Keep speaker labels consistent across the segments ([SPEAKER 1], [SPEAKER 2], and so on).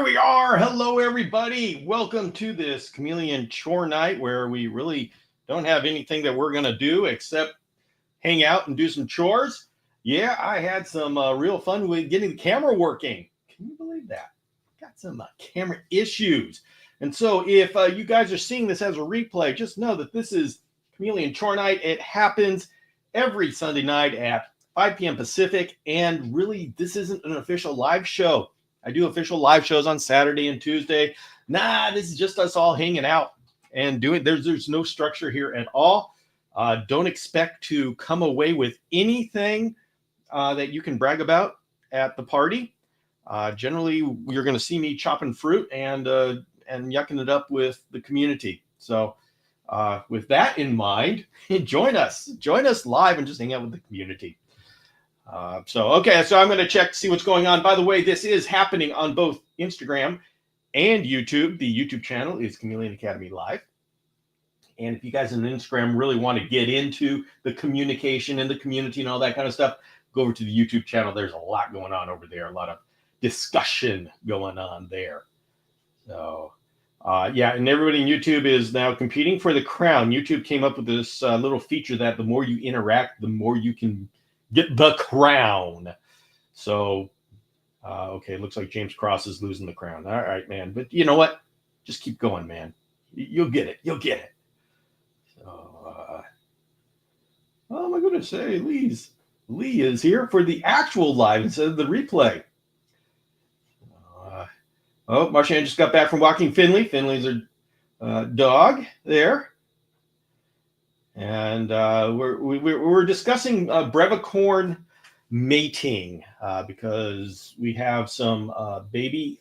[SPEAKER 1] we are. Hello, everybody. Welcome to this Chameleon Chore night where we really don't have anything that we're going to do except hang out and do some chores. Yeah, I had some real fun with getting the camera working. Can you believe that? Got some camera issues. And so if you guys are seeing this as a replay, just know that this is Chameleon Chore night. It happens every Sunday night at 5 p.m. Pacific. And really, this isn't an official live show. I do official live shows on Saturday and Tuesday. Nah, this is just us all hanging out and doing. There's no structure here at all. Don't expect to come away with anything that you can brag about at the party. Generally, you're going to see me chopping fruit and yucking it up with the community. So with that in mind, join us live and just hang out with the community. So I'm going to check to see what's going on. By the way, this is happening on both Instagram and YouTube. The YouTube channel is Chameleon Academy Live. And if you guys on Instagram really want to get into the communication and the community and all that kind of stuff, go over to the YouTube channel. There's a lot going on over there, a lot of discussion going on there. So, and everybody in YouTube is now competing for the crown. YouTube came up with this little feature that the more you interact, the more you can get the crown. So, looks like James Cross is losing the crown. All right, man. But you know what? Just keep going, man. You'll get it. You'll get it. So, oh my goodness, hey, Lee is here for the actual live instead of the replay. Marchand just got back from walking Finley. Finley's a dog there. And we're discussing brevicorn mating because we have some baby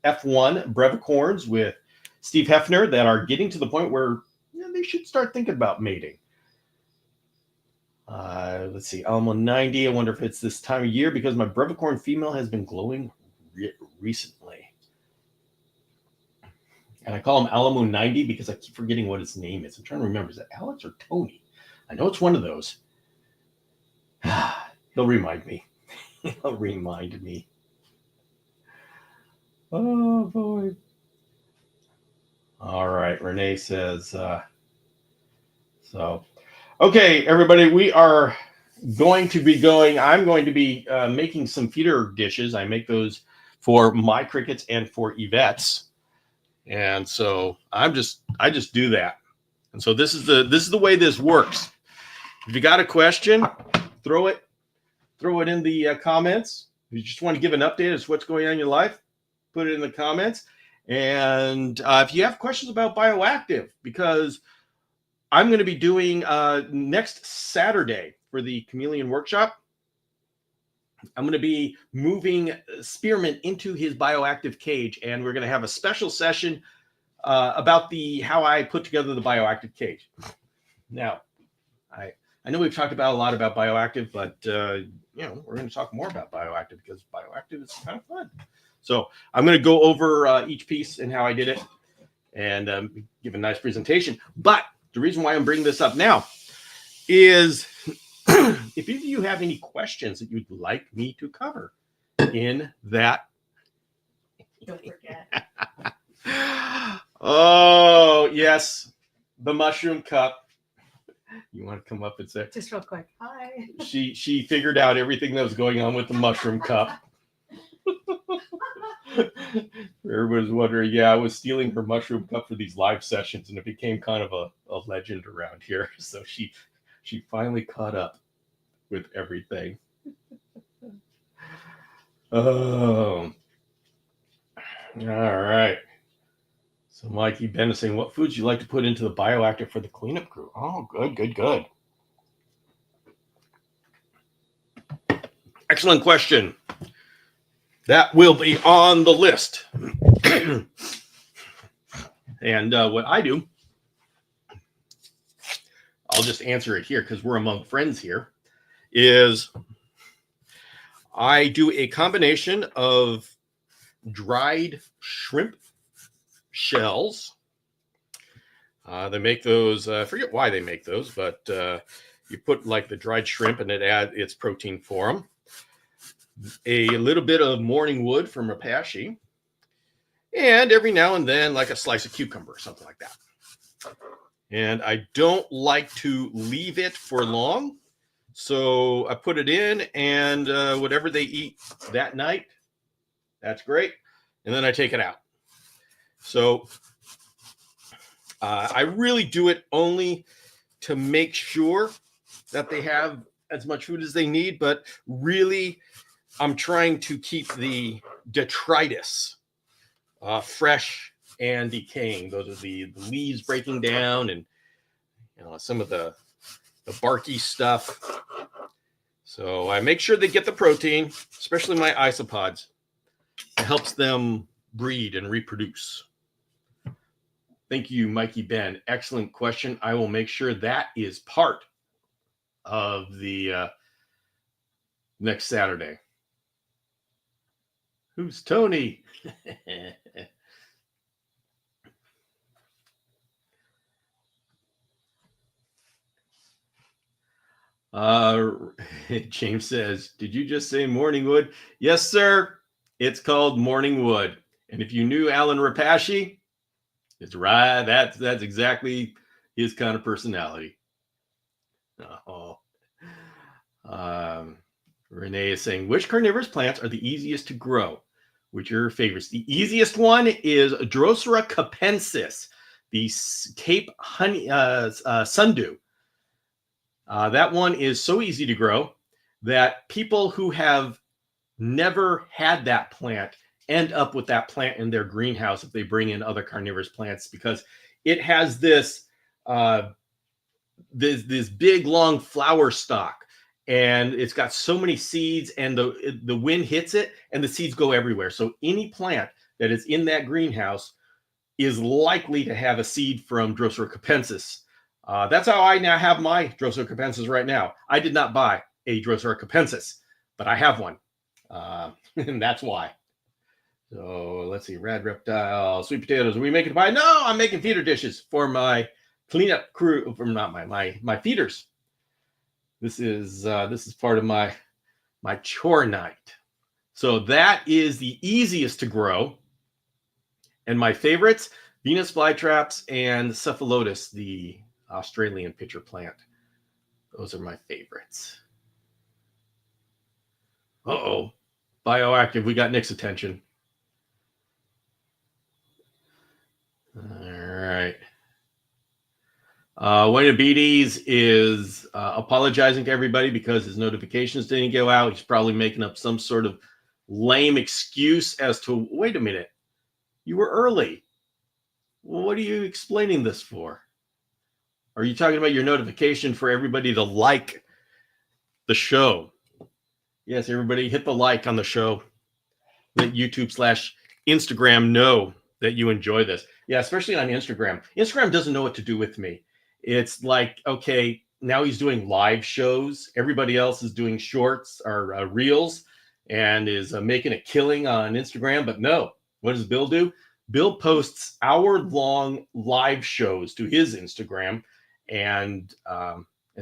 [SPEAKER 1] F1 brevicorns with Steve Hefner that are getting to the point where they should start thinking about mating. Let's see, Alamo 90. I wonder if it's this time of year because my brevicorn female has been glowing recently. And I call him Alamo 90 because I keep forgetting what his name is. I'm trying to remember. Is it Alex or Tony? I know it's one of those. He'll remind me. He'll remind me. Oh, boy. All right. Renee says, okay, everybody, we are going to be I'm going to be making some feeder dishes. I make those for my crickets and for Yvette's. And so I just do that. And so this is the way this works. If you got a question, throw it in the comments. If you just want to give an update as to what's going on in your life, put it in the comments. And if you have questions about Bioactive, because I'm going to be doing next Saturday for the Chameleon Workshop, I'm going to be moving Spearmint into his bioactive cage, and we're going to have a special session about how I put together the bioactive cage. Now, I know we've talked about a lot about bioactive, but we're going to talk more about bioactive because bioactive is kind of fun. So I'm going to go over each piece and how I did it, and give a nice presentation. But the reason why I'm bringing this up now is if you have any questions that you'd like me to cover in that.
[SPEAKER 2] Don't forget.
[SPEAKER 1] Oh, yes. The mushroom cup. You want to come up and say?
[SPEAKER 2] Just real quick. Hi.
[SPEAKER 1] She figured out everything that was going on with the mushroom cup. Everybody's wondering, I was stealing her mushroom cup for these live sessions, and it became kind of a legend around here. So she finally caught up with everything. Oh, all right. So Mikey Ben is saying, what foods you like to put into the bioactive for the cleanup crew? Oh, good. Excellent question. That will be on the list. And what I do, I'll just answer it here because we're among friends here, is I do a combination of dried shrimp shells. They make those, I forget why they make those, but you put like the dried shrimp and it adds its protein for them. A little bit of morning wood from Rapashi, and every now and then like a slice of cucumber or something like that. And I don't like to leave it for long. So I put it in, and whatever they eat that night, that's great. And then I take it out. So I really do it only to make sure that they have as much food as they need. But really, I'm trying to keep the detritus fresh and decaying. Those are the leaves breaking down, and some of the barky stuff. So I make sure they get the protein, especially my isopods. It helps them breed and reproduce. Thank you, Mikey Ben. Excellent question. I will make sure that is part of the next Saturday. Who's Tony? James says, did you just say Morningwood? Yes, sir. It's called Morningwood. And if you knew Alan Rapace, it's right. That's exactly his kind of personality. Oh. Renee is saying, which carnivorous plants are the easiest to grow? Which are your favorites? The easiest one is Drosera capensis, the Cape honey sundew. That one is so easy to grow that people who have never had that plant end up with that plant in their greenhouse if they bring in other carnivorous plants, because it has this big long flower stalk, and it's got so many seeds, and the wind hits it and the seeds go everywhere. So any plant that is in that greenhouse is likely to have a seed from Drosera capensis. That's how I now have my Drosera capensis right now. I did not buy a Drosera capensis, but I have one. And that's why. So let's see, rad reptile, sweet potatoes. Are we making pie? No, I'm making feeder dishes for my cleanup crew, from not my feeders. This is part of my chore night. So that is the easiest to grow. And my favorites, Venus flytraps and Cephalotus, the Australian pitcher plant. Those are my favorites. Uh-oh. Bioactive, we got Nick's attention. All right. Wayne Beatties is apologizing to everybody because his notifications didn't go out. He's probably making up some sort of lame excuse as to, wait a minute, you were early. Well, what are you explaining this for? Are you talking about your notification for everybody to like the show? Yes, everybody hit the like on the show. Let YouTube/Instagram know that you enjoy this. Yeah, especially on Instagram. Instagram doesn't know what to do with me. It's like, okay, now he's doing live shows. Everybody else is doing shorts or reels and is making a killing on Instagram. But no, what does Bill do? Bill posts hour-long live shows to his Instagram and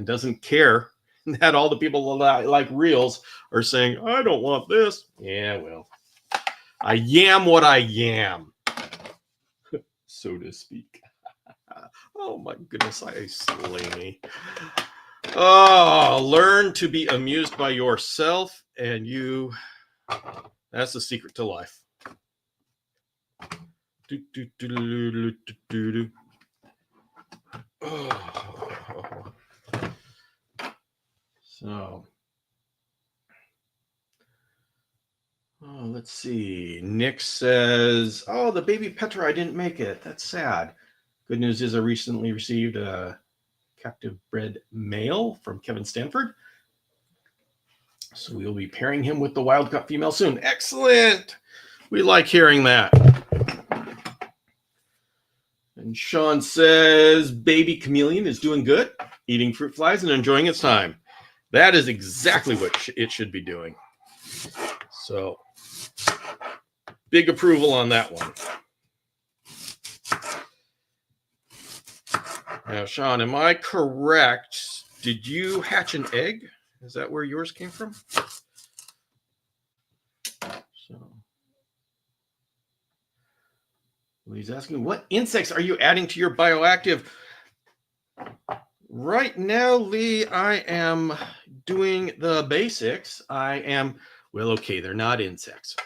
[SPEAKER 1] doesn't care that all the people like reels are saying, I don't want this. Yeah, well, I yam what I yam, so to speak. Oh my goodness, I slay me. Oh, learn to be amused by yourself, and that's the secret to life. Oh. So, let's see. Nick says, oh, the baby Petra, I didn't make it. That's sad. Good news is I recently received a captive bred male from Kevin Stanford. So we'll be pairing him with the wild caught female soon. Excellent. We like hearing that. And Sean says, baby chameleon is doing good, eating fruit flies and enjoying its time. That is exactly what it should be doing. So, big approval on that one. Now, Sean, am I correct? Did you hatch an egg? Is that where yours came from? So, He's asking, what insects are you adding to your bioactive? Right now, Lee, I am doing the basics. Okay, they're not insects.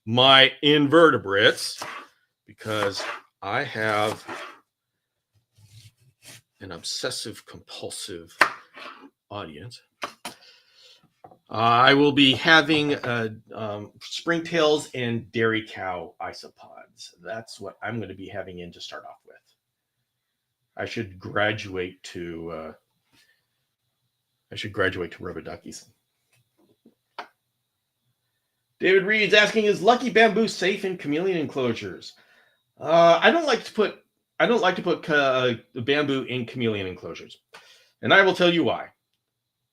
[SPEAKER 1] My invertebrates, because I have an obsessive compulsive audience. I will be having springtails and dairy cow isopods. That's what I'm going to be having in to start off with. I should graduate to rubber duckies. David Reed's asking, is lucky bamboo safe in chameleon enclosures? I don't like to put the bamboo in chameleon enclosures, and I will tell you why.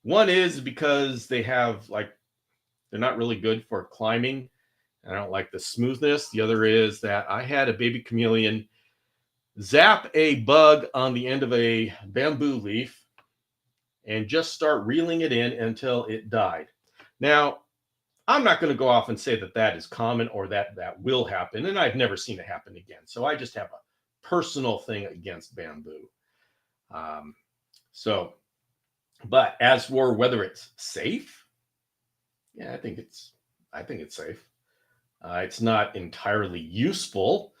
[SPEAKER 1] One is because they're not really good for climbing. I don't like the smoothness. The other is that I had a baby chameleon zap a bug on the end of a bamboo leaf and just start reeling it in until it died. Now, I'm not going to go off and say that that is common or that will happen, and I've never seen it happen again. So I just have a personal thing against bamboo. But as for whether it's safe, yeah, I think it's safe. It's not entirely useful.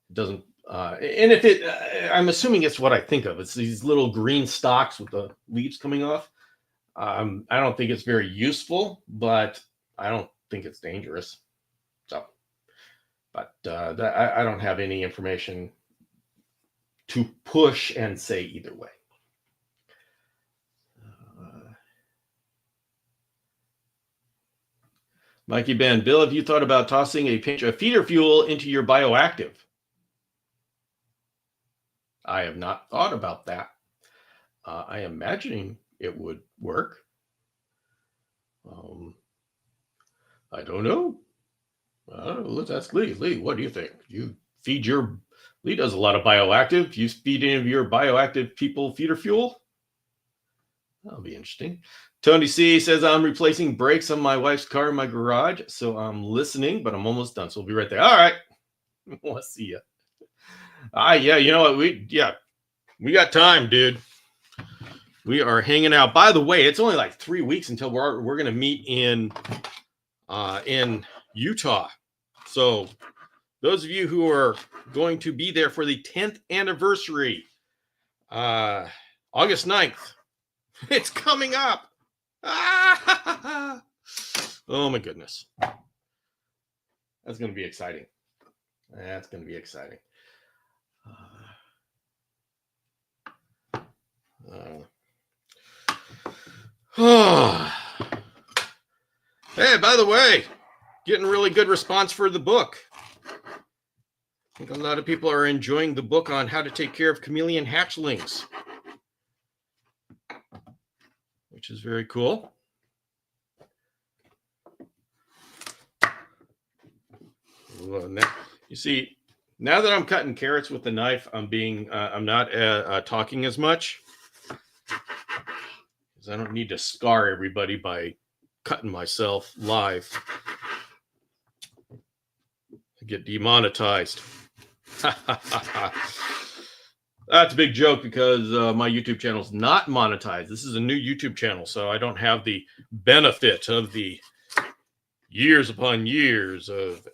[SPEAKER 1] It doesn't, and if it, I'm assuming it's what I think of. It's these little green stalks with the leaves coming off. I don't think it's very useful, but I don't think it's dangerous. So, but I don't have any information to push and say either way. Mikey Ben, Bill, have you thought about tossing a pinch of feeder fuel into your bioactive? I have not thought about that. I am imagining it would work. I don't know. Let's ask Lee. Lee, what do you think? Lee does a lot of bioactive. You feed any of your bioactive people feeder fuel? That'll be interesting. Tony C says, I'm replacing brakes on my wife's car in my garage, so I'm listening, but I'm almost done. So we'll be right there. All right. We'll see you. Yeah, you know what? We got time, dude. We are hanging out. By the way, it's only like 3 weeks until we're going to meet in Utah. So those of you who are going to be there for the 10th anniversary, August 9th, it's coming up. Oh my goodness. That's going to be exciting. Hey, by the way, getting really good response for the book. I think a lot of people are enjoying the book on how to take care of chameleon hatchlings, which is very cool. Well, you see, now that I'm cutting carrots with the knife, I'm not talking as much because I don't need to scar everybody by cutting myself live. I get demonetized. That's a big joke because my YouTube channel is not monetized. This is a new YouTube channel, so I don't have the benefit of the years upon years of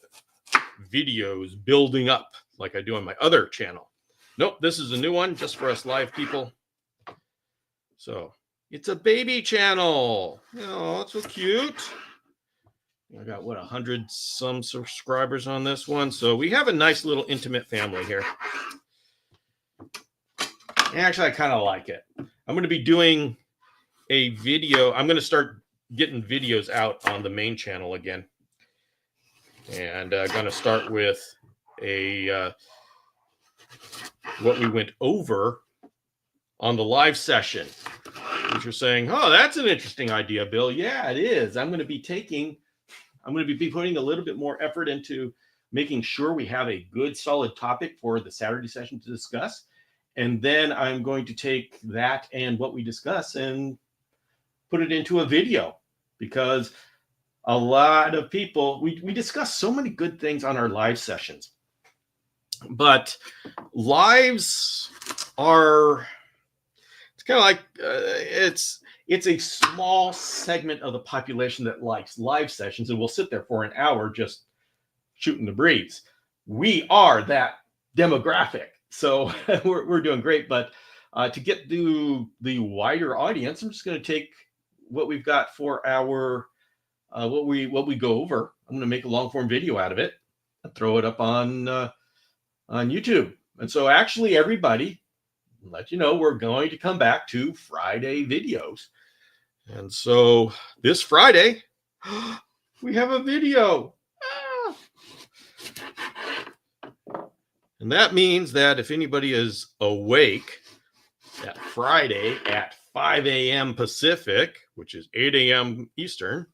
[SPEAKER 1] videos building up like I do on my other channel. Nope, this is a new one just for us live people. So it's a baby channel. Oh, that's so cute. I got 100 some subscribers on this one. So we have a nice little intimate family here. Actually, I kind of like it. I'm going to be doing a video. I'm going to start getting videos out on the main channel again. And I'm going to start with what we went over on the live session. Which you're saying, oh, that's an interesting idea, Bill. Yeah, it is. I'm going to be putting a little bit more effort into making sure we have a good, solid topic for the Saturday session to discuss. And then I'm going to take that and what we discuss and put it into a video, because a lot of people, we discuss so many good things on our live sessions. But lives are, it's kind of like it's a small segment of the population that likes live sessions and will sit there for an hour just shooting the breeze. We are that demographic, so we're doing great. But to get to the wider audience, I'm just going to take what we've got for our what we go over. I'm going to make a long form video out of it and throw it up on YouTube. And so, actually, everybody, let you know we're going to come back to Friday videos. And so this Friday, we have a video. And that means that if anybody is awake that Friday at 5 a.m. Pacific, which is 8 a.m. Eastern,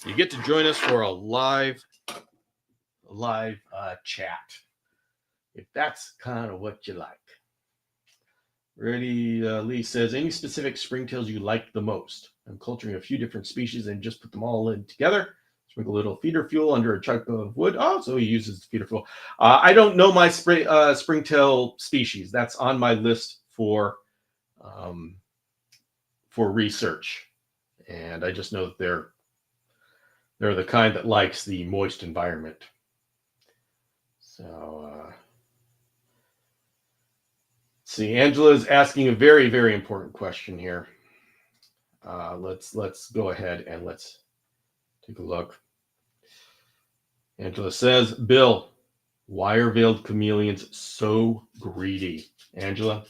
[SPEAKER 1] you get to join us for a live chat. If that's kind of what you like. Ready, Lee says, any specific springtails you like the most? I'm culturing a few different species and just put them all in together. Sprinkle a little feeder fuel under a chunk of wood. Oh, so he uses feeder fuel. I don't know my springtail species. That's on my list for research. And I just know that they're the kind that likes the moist environment. So, see, Angela is asking a very, very important question here. Let's go ahead and let's take a look. Angela says, Bill, why are veiled chameleons so greedy? Angela,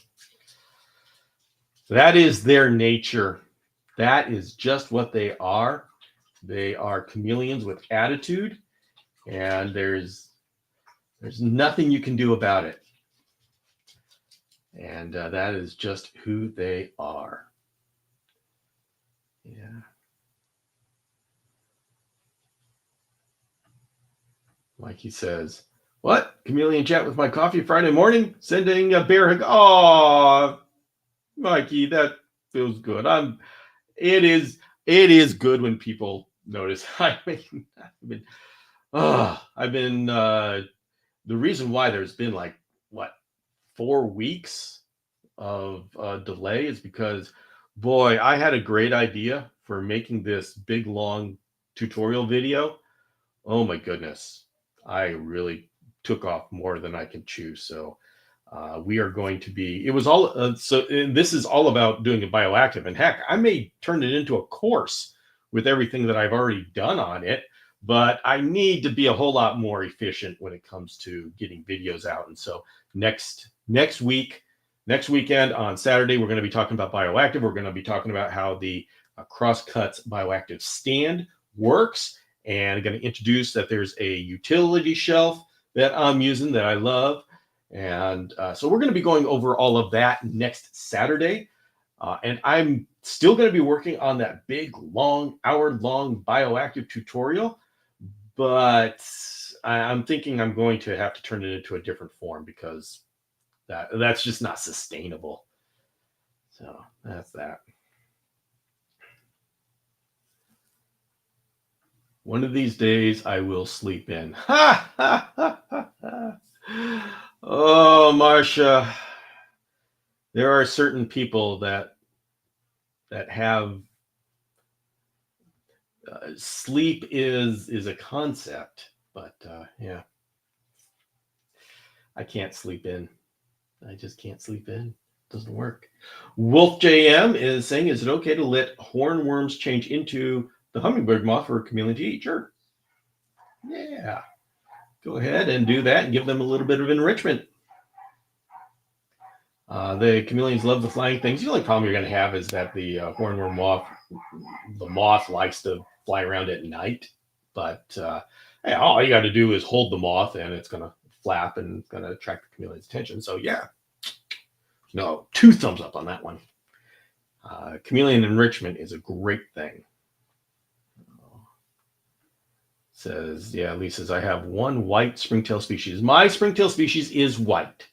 [SPEAKER 1] that is their nature. That is just what they are. They are chameleons with attitude, and there's nothing you can do about it. And that is just who they are. Yeah. Mikey says, what? Chameleon chat with my coffee Friday morning? Sending a bear hug. Oh, Mikey, that feels good. It is good when people notice. I've been the reason why there's been like 4 weeks of delay is because, boy, I had a great idea for making this big long tutorial video. Oh my goodness, I really took off more than I can chew. So we are going to be, it was all, this is all about doing a bioactive. And heck, I may turn it into a course with everything that I've already done on it, but I need to be a whole lot more efficient when it comes to getting videos out. And so next weekend on Saturday, we're going to be talking about bioactive. We're going to be talking about how the Crosscuts bioactive stand works, and I'm going to introduce that there's a utility shelf that I'm using that I love. And so we're going to be going over all of that next Saturday. And I'm still going to be working on that big, long, hour-long bioactive tutorial. But I'm thinking I'm going to have to turn it into a different form because that's just not sustainable. So that's that. One of these days I will sleep in. Ha ha ha ha ha. Oh, Marcia, there are certain people that have sleep is a concept, but yeah, I can't sleep in. I just can't sleep in. It doesn't work. Wolf JM is saying, is it okay to let hornworms change into the hummingbird moth for a chameleon to eat? Sure. Yeah. Go ahead and do that and give them a little bit of enrichment. The chameleons love the flying things. The only problem you're going to have is that the hornworm moth, the moth likes to fly around at night. But hey, all you got to do is hold the moth and it's going to flap and it's going to attract the chameleon's attention. So yeah, no, 2 thumbs up on that one. Chameleon enrichment is a great thing. Says, yeah, Lee says, I have one white springtail species. My springtail species is white.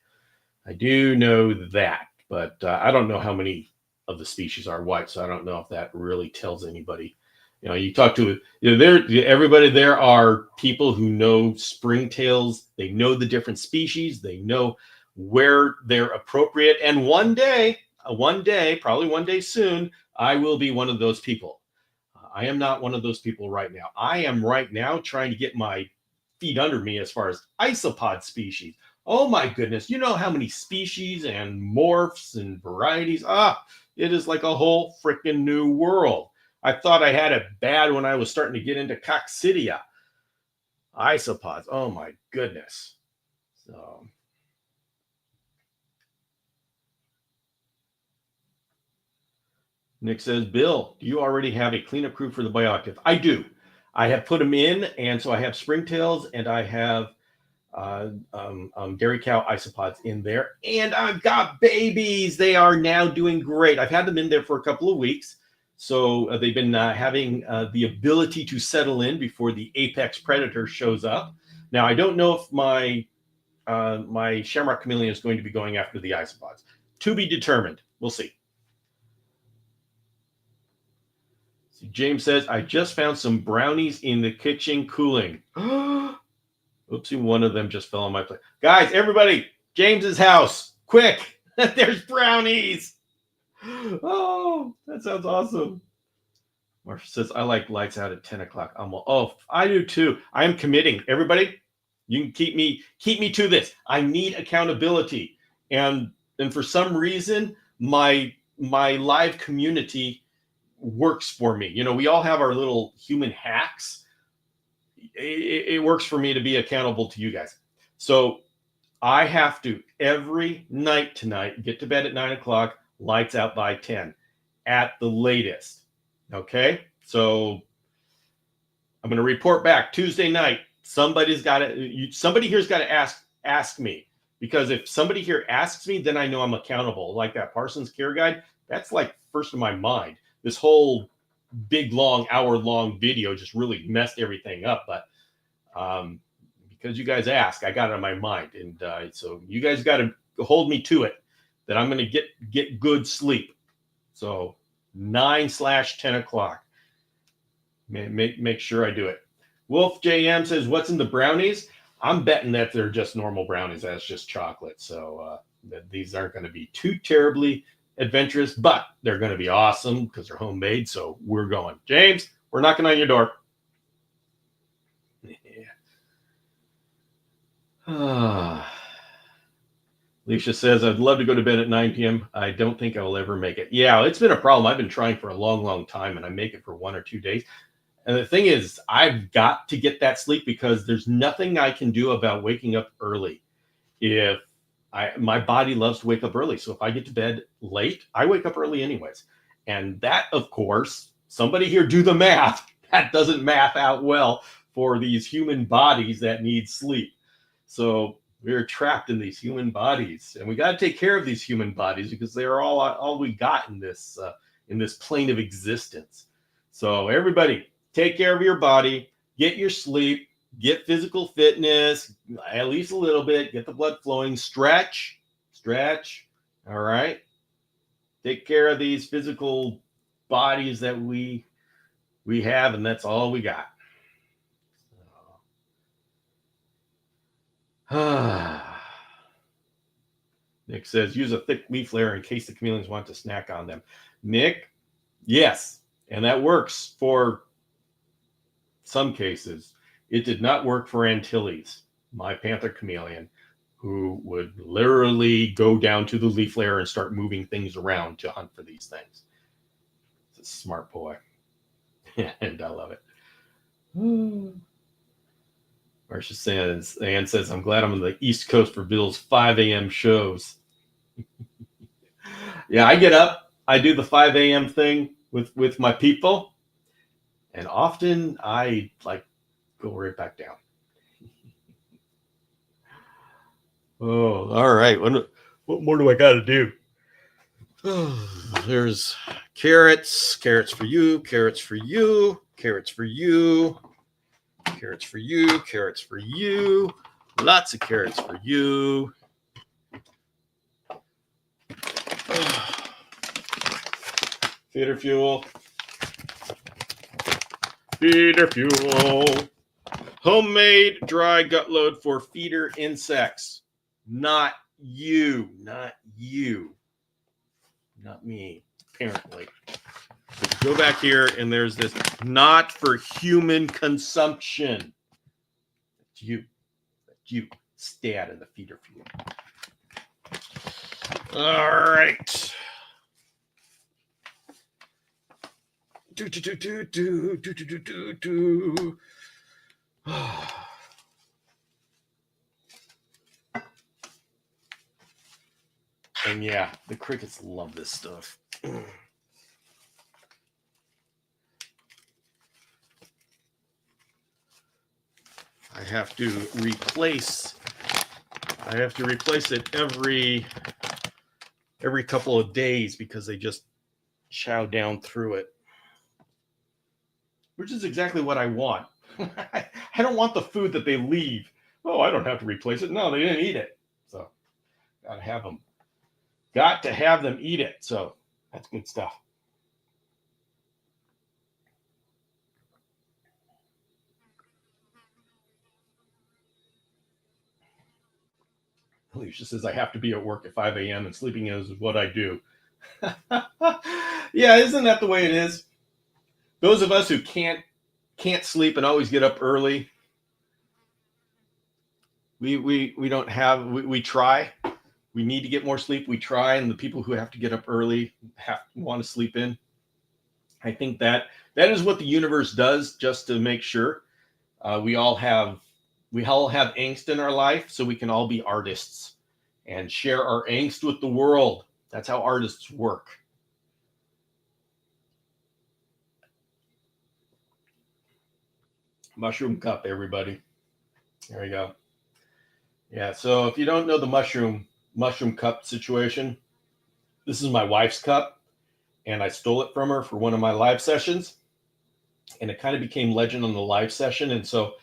[SPEAKER 1] I do know that, but I don't know how many of the species are white, so I don't know if that really tells anybody. You talk to everybody. There are people who know springtails. They know the different species. They know where they're appropriate. And one day, probably one day soon, I will be one of those people. I am not one of those people right now. I am right now trying to get my feet under me as far as isopod species. Oh my goodness. You know how many species and morphs and varieties? It is like a whole freaking new world. I thought I had it bad when I was starting to get into coccidia. Isopods. Oh my goodness. So Nick says, Bill, do you already have a cleanup crew for the bioactive? I do. I have put them in, and so I have springtails and I have dairy cow isopods in there, and I've got babies. They are now doing great. I've had them in there for a couple of weeks, so they've been having the ability to settle in before the apex predator shows up. Now, I don't know if my shamrock chameleon is going to be going after the isopods. To be determined. We'll see. James says, I just found some brownies in the kitchen cooling. Oopsie, one of them just fell on my plate. Guys, everybody, James's house, quick. There's brownies. Oh, that sounds awesome. Marsha says, I like lights out at 10 o'clock. I do too. I am committing. Everybody, you can keep me to this. I need accountability. And for some reason, my live community works for me. We all have our little human hacks. It works for me to be accountable to you guys. So I have to every night tonight get to bed at 9 o'clock, lights out by 10 at the latest. Okay. So I'm going to report back Tuesday night. Somebody here's got to ask me, because if somebody here asks me, then I know I'm accountable. Like that Parsons Care Guide, that's like first in my mind. This whole big, long, hour-long video just really messed everything up. But because you guys ask, I got it on my mind. And so you guys got to hold me to it, that I'm going to get good sleep. So 9/10 o'clock. Make sure I do it. Wolf JM says, what's in the brownies? I'm betting that they're just normal brownies. That's just chocolate. So these aren't going to be too terribly adventurous, but they're going to be awesome because they're homemade. So we're going. James, we're knocking on your door. Yeah. Alicia says, I'd love to go to bed at 9 p.m. I don't think I will ever make it. Yeah, it's been a problem. I've been trying for a long, long time, and I make it for 1 or 2 days. And the thing is, I've got to get that sleep because there's nothing I can do about waking up early. My body loves to wake up early. So if I get to bed late, I wake up early anyways. And that, of course, somebody here do the math. That doesn't math out well for these human bodies that need sleep. So we're trapped in these human bodies, and we got to take care of these human bodies because they are all we got in this plane of existence. So everybody, take care of your body, get your sleep, get physical fitness, at least a little bit, get the blood flowing, stretch. All right. Take care of these physical bodies that we have, and that's all we got. Nick says, use a thick leaf layer in case the chameleons want to snack on them. Nick, yes, and that works for some cases. It did not work for Antilles, my panther chameleon, who would literally go down to the leaf layer and start moving things around to hunt for these things. It's a smart boy, and I love it. Marcia says, Ann says, I'm glad I'm on the East Coast for Bill's 5 a.m. shows. Yeah, I get up, I do the 5 a.m. thing with my people, and often I go right back down. Oh, all right. What more do I got to do? Oh, there's carrots for you, carrots for you, carrots for you, carrots for you, carrots for you, lots of carrots for you. Feeder fuel. Feeder fuel. Homemade dry gut load for feeder insects. Not you. Not you. Not me, apparently. Go back here, and there's this not for human consumption. It's you. You. Stay out of the feeder fuel. All right. And yeah, the crickets love this stuff. I have to replace it every couple of days because they just chow down through it, which is exactly what I want. I don't want the food that they leave. Oh, I don't have to replace it. No, they didn't eat it. So got to have them eat it. So that's good stuff. Alicia says I have to be at work at 5 a.m. and sleeping is what I do. Yeah, isn't that the way it is? Those of us who can't sleep and always get up early, we don't have we try. We need to get more sleep. We try, and the people who have to get up early want to sleep in. I think that is what the universe does, just to make sure we all have angst in our life, so we can all be artists and share our angst with the world. That's how artists work. Mushroom cup, everybody. There we go. Yeah, so if you don't know the mushroom cup situation, this is my wife's cup, and I stole it from her for one of my live sessions, and it kind of became legend on the live session, and so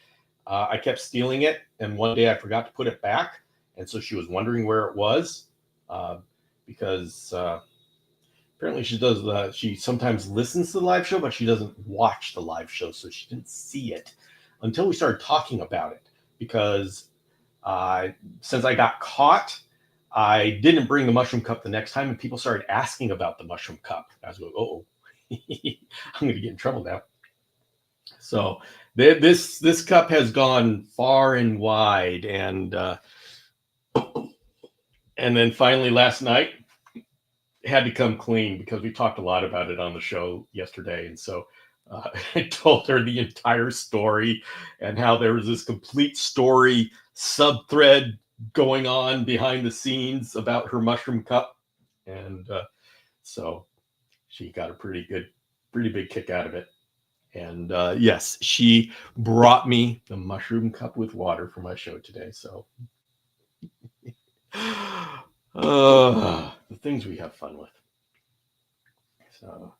[SPEAKER 1] I kept stealing it, and one day I forgot to put it back, and so she was wondering where it was, because apparently she sometimes listens to the live show, but she doesn't watch the live show, so she didn't see it until we started talking about it, because since I got caught, I didn't bring the mushroom cup the next time, and people started asking about the mushroom cup. I was going, oh, I'm going to get in trouble now. So this cup has gone far and wide, and then finally last night it had to come clean because we talked a lot about it on the show yesterday, and so I told her the entire story and how there was this complete story sub-thread going on behind the scenes about her mushroom cup, and so she got a pretty big kick out of it. And yes, she brought me the mushroom cup with water for my show today. So the things we have fun with. So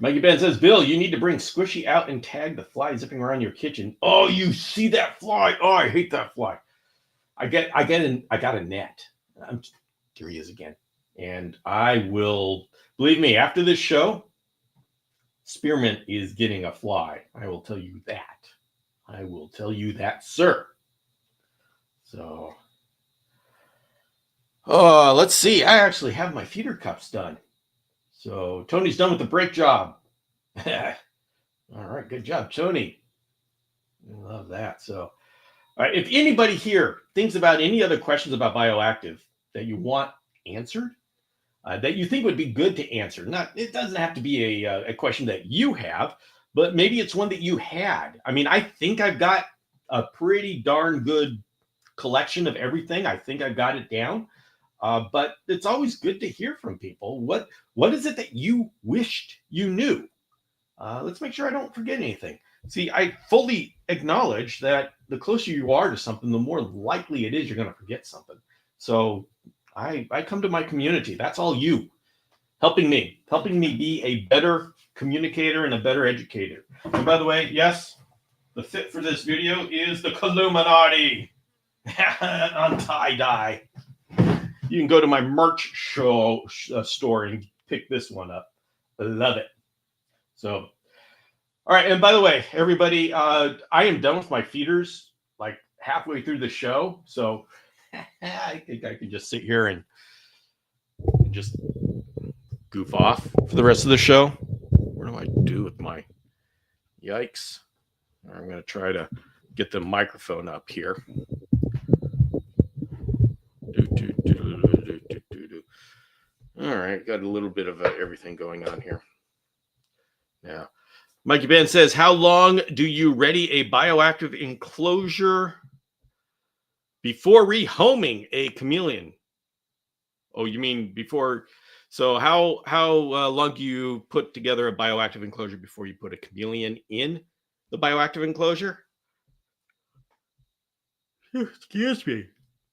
[SPEAKER 1] Mikey Ben says, Bill, you need to bring Squishy out and tag the fly zipping around your kitchen. Oh, you see that fly? Oh, I hate that fly. I got a net. Here he is again. And I will, believe me, after this show, Spearmint is getting a fly. I will tell you that. I will tell you that, sir. So, let's see. I actually have my feeder cups done. So Tony's done with the brake job. All right, good job, Tony. I love that. So, all right, if anybody here thinks about any other questions about bioactive that you want answered, that you think would be good to answer, it doesn't have to be a question that you have, but maybe it's one that you had. I mean, I think I've got a pretty darn good collection of everything. I think I've got it down. But it's always good to hear from people. What is it that you wished you knew? Let's make sure I don't forget anything. See, I fully acknowledge that the closer you are to something, the more likely it is you're going to forget something. So I come to my community. That's all you, helping me be a better communicator and a better educator. And by the way, yes, the fit for this video is the Illuminati on tie-dye. You can go to my merch store and pick this one up. I love it. So, All right, and by the way, everybody, I am done with my feeders like halfway through the show, so I think I can just sit here and just goof off for the rest of the show. What do I do with my yikes? I'm going to try to get the microphone up here. All right, got a little bit of everything going on here. Yeah. Mikey Ben says, how long do you ready a bioactive enclosure before rehoming a chameleon? Oh, you mean before? So how long do you put together a bioactive enclosure before you put a chameleon in the bioactive enclosure? Excuse me.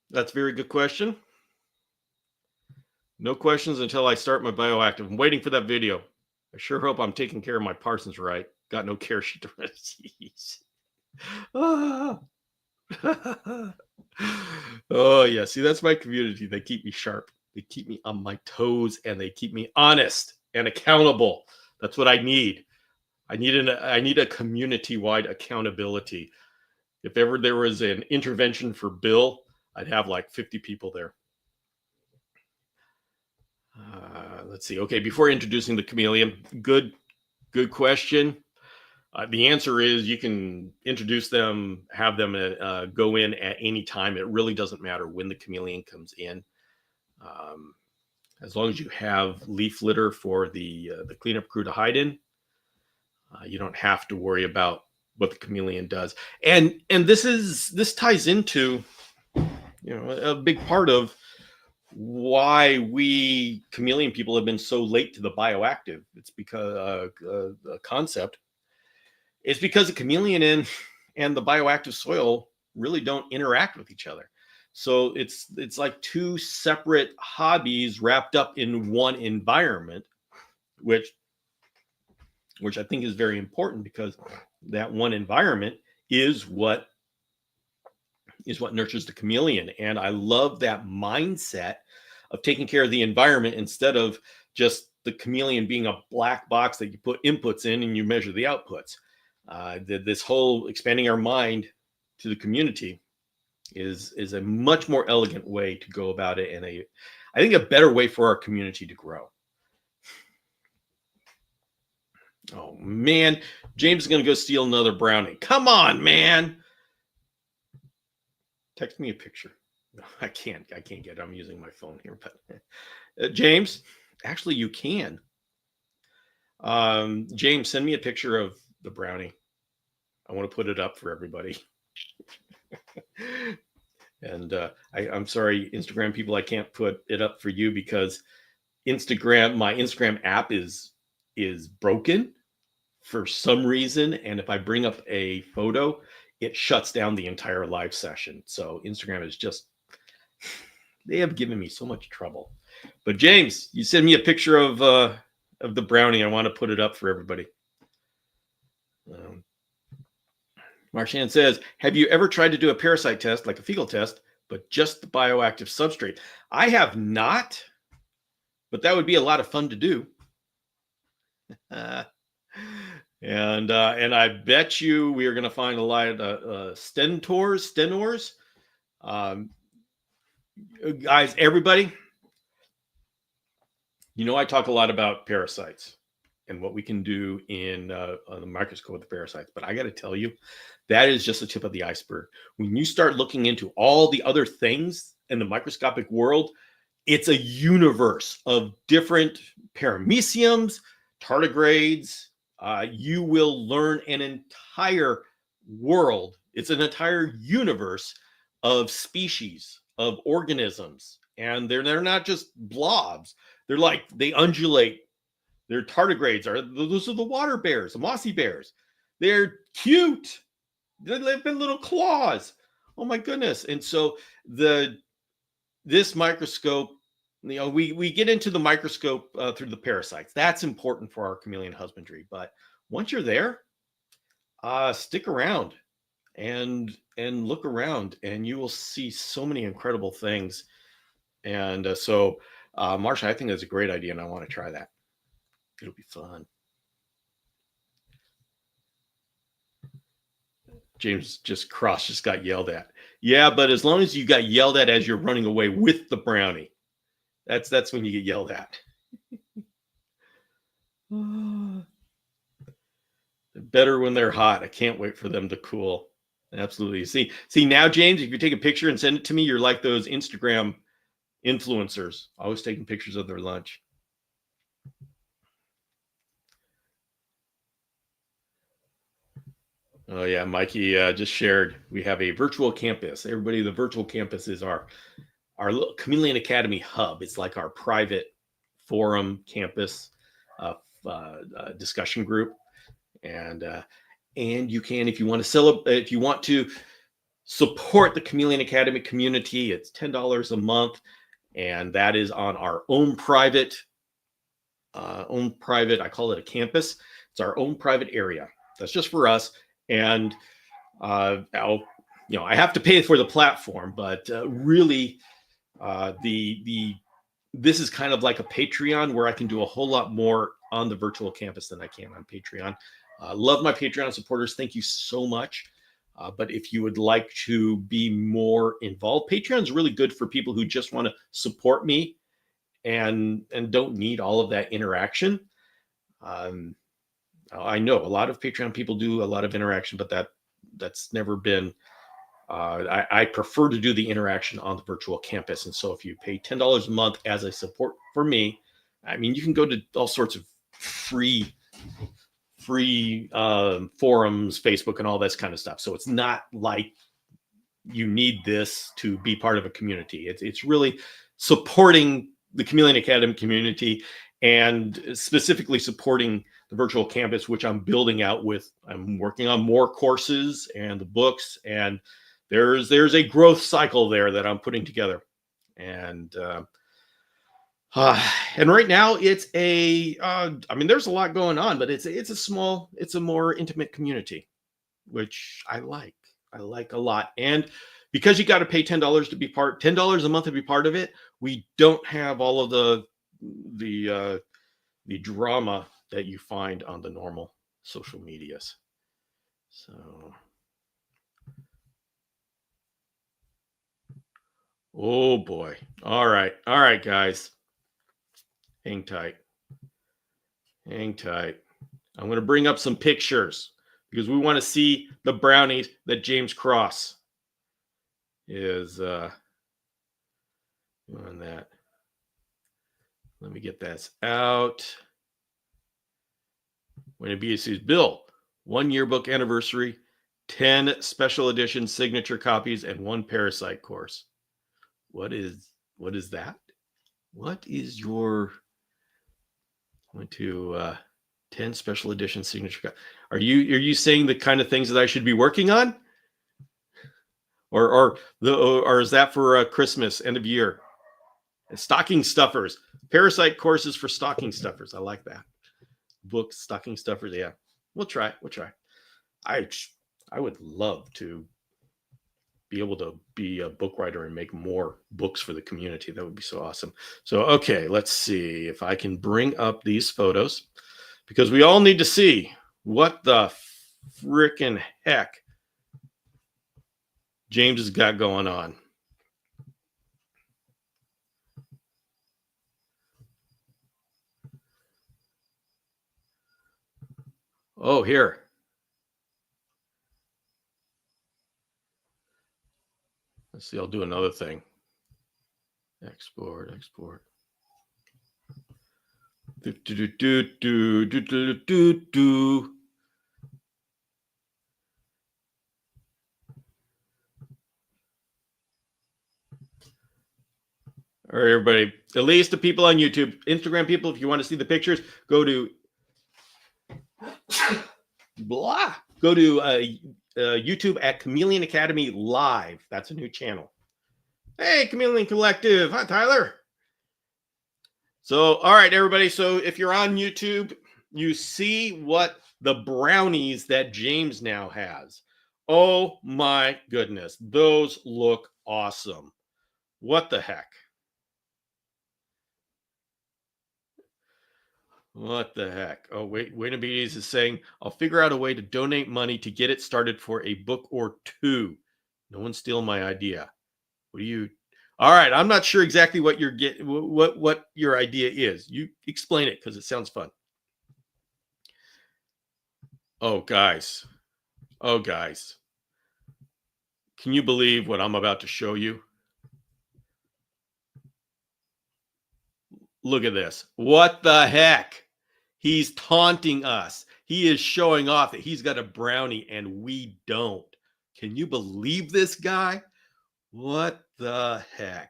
[SPEAKER 1] That's a very good question. No questions until I start my bioactive. I'm waiting for that video. I sure hope I'm taking care of my Parsons right. Got no care sheet to receive. Ah. Oh yeah, see that's my community. They keep me sharp. They keep me on my toes, and they keep me honest and accountable. That's what I need. I need a community-wide accountability. If ever there was an intervention for Bill, I'd have like 50 people there. Let's see. Okay, before introducing the chameleon, good question. The answer is you can introduce them, have them go in at any time. It really doesn't matter when the chameleon comes in, as long as you have leaf litter for the cleanup crew to hide in. You don't have to worry about what the chameleon does. And this ties into a big part of why we chameleon people have been so late to the bioactive. It's because the concept. It's because the chameleon and the bioactive soil really don't interact with each other. So it's like two separate hobbies wrapped up in one environment, which I think is very important because that one environment is what nurtures the chameleon. And I love that mindset of taking care of the environment instead of just the chameleon being a black box that you put inputs in and you measure the outputs. This whole expanding our mind to the community is a much more elegant way to go about it, and I think a better way for our community to grow. Oh man, James is gonna go steal another brownie. Come on, man. Text me a picture. No, I can't get it. I'm using my phone here, but James, actually you can. James, send me a picture of the brownie. I want to put it up for everybody. And I'm sorry, Instagram people, I can't put it up for you because my Instagram app is broken for some reason. And if I bring up a photo, it shuts down the entire live session. So Instagram is just, they have given me so much trouble. But James, you send me a picture of the brownie. I want to put it up for everybody. Marshan says, have you ever tried to do a parasite test, like a fecal test, but just the bioactive substrate? I have not, but that would be a lot of fun to do. And I bet you we are going to find a lot of stenors. Guys, everybody, I talk a lot about parasites and what we can do on the microscope with the parasites. But I got to tell you, that is just the tip of the iceberg. When you start looking into all the other things in the microscopic world, it's a universe of different parameciums, tardigrades. You will learn an entire world. It's an entire universe of species, of organisms. And they're not just blobs. They're like, they undulate. Their tardigrades those are the water bears, the mossy bears. They're cute. They live in little claws. Oh my goodness. And so this microscope, we get into the microscope through the parasites. That's important for our chameleon husbandry. But once you're there, stick around and look around, and you will see so many incredible things. And so, Marsha, I think that's a great idea, and I want to try that. It'll be fun. James just got yelled at. Yeah, but as long as you got yelled at as you're running away with the brownie, that's when you get yelled at. Better when they're hot. I can't wait for them to cool. Absolutely. See now, James, if you take a picture and send it to me, you're like those Instagram influencers, always taking pictures of their lunch. Oh yeah, Mikey just shared. We have a virtual campus. Everybody, the virtual campus is our little Chameleon Academy hub. It's like our private forum campus discussion group, and you can, if you want to support the Chameleon Academy community, it's $10 a month, and that is on our own private. I call it a campus. It's our own private area. That's just for us. And I have to pay for the platform, but really, this is kind of like a Patreon where I can do a whole lot more on the virtual campus than I can on Patreon. Love my Patreon supporters. Thank you so much. But if you would like to be more involved, Patreon is really good for people who just want to support me and don't need all of that interaction. I know a lot of Patreon people do a lot of interaction, but that's never been. I prefer to do the interaction on the virtual campus, and so if you pay $10 a month as a support for me, I mean you can go to all sorts of free forums, Facebook, and all this kind of stuff. So it's not like you need this to be part of a community. It's really supporting the Chameleon Academy community and specifically supporting the virtual campus, which I'm building out with. I'm working on more courses and the books, and there's a growth cycle there that I'm putting together. And right now it's there's a lot going on, but it's a more intimate community, which I like a lot. And because you got to pay $10 a month to be part of it, we don't have all of the drama that you find on the normal social medias. So, oh boy. All right, guys. Hang tight. I'm going to bring up some pictures because we want to see the brownies that James Cross is doing that. Let me get that out. When it be says Bill, 1 yearbook anniversary, 10 special edition signature copies, and 1 parasite course. What is that? What is your 10 special edition signature? Are you saying the kind of things that I should be working on, or is that for Christmas, end of year? Stocking stuffers, parasite courses for stocking stuffers. I like that. Books, stocking stuffers. Yeah, we'll try. I would love to be able to be a book writer and make more books for the community. That would be so awesome. So, okay, let's see if I can bring up these photos because we all need to see what the frickin' heck James has got going on. Oh, here. Let's see, I'll do another thing. Export. Do. All right, everybody. At least the people on YouTube, Instagram people, if you want to see the pictures, go to YouTube at Chameleon Academy Live. That's a new channel. Hey, Chameleon Collective. Hi, Tyler. So, all right, everybody. So if you're on YouTube, you see what the brownies that James now has. Oh my goodness. Those look awesome. What the heck? What the heck? Oh, wait, Winnabees is saying, I'll figure out a way to donate money to get it started for a book or two. No one's stealing my idea. What do you? All right, I'm not sure exactly what you're getting, what your idea is. You explain it because it sounds fun. Oh, guys. Oh, guys. Can you believe what I'm about to show you? Look at this. What the heck? He's taunting us. He is showing off that he's got a brownie and we don't. Can you believe this guy? What the heck?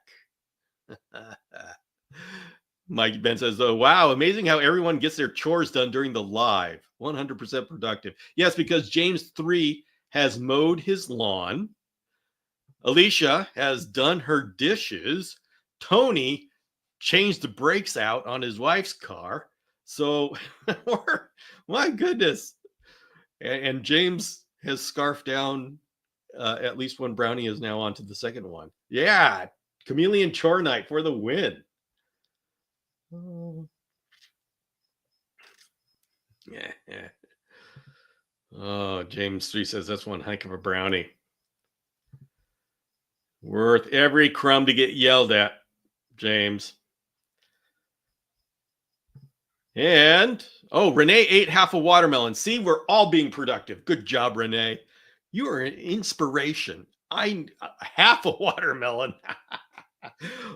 [SPEAKER 1] Mike Ben says, oh, wow, amazing how everyone gets their chores done during the live. 100% productive. Yes, because James 3 has mowed his lawn. Alicia has done her dishes. Tony changed the brakes out on his wife's car. So, my goodness. And James has scarfed down at least one brownie is now on to the second one. Yeah, Chameleon Chore night for the win. Yeah. Oh, James 3 says that's one heck of a brownie. Worth every crumb to get yelled at, James. And, oh, Renee ate half a watermelon. See, we're all being productive. Good job, Renee. You are an inspiration. Half a watermelon.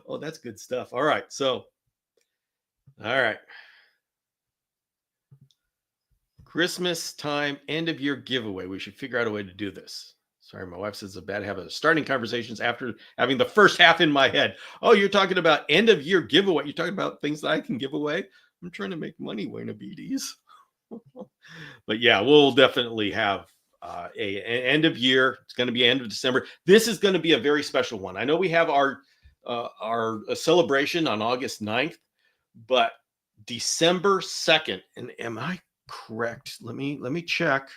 [SPEAKER 1] Oh, that's good stuff. All right. So, all right. Christmas time, end of year giveaway. We should figure out a way to do this. Sorry, my wife says it's a bad habit of starting conversations after having the first half in my head. Oh, you're talking about end of year giveaway. You're talking about things that I can give away. I'm trying to make money, Wayne Beaties. But yeah, we'll definitely have a end of year. It's going to be end of December. This is going to be a very special one. I know we have our celebration on August 9th, but December 2nd, and am I correct? Let me check.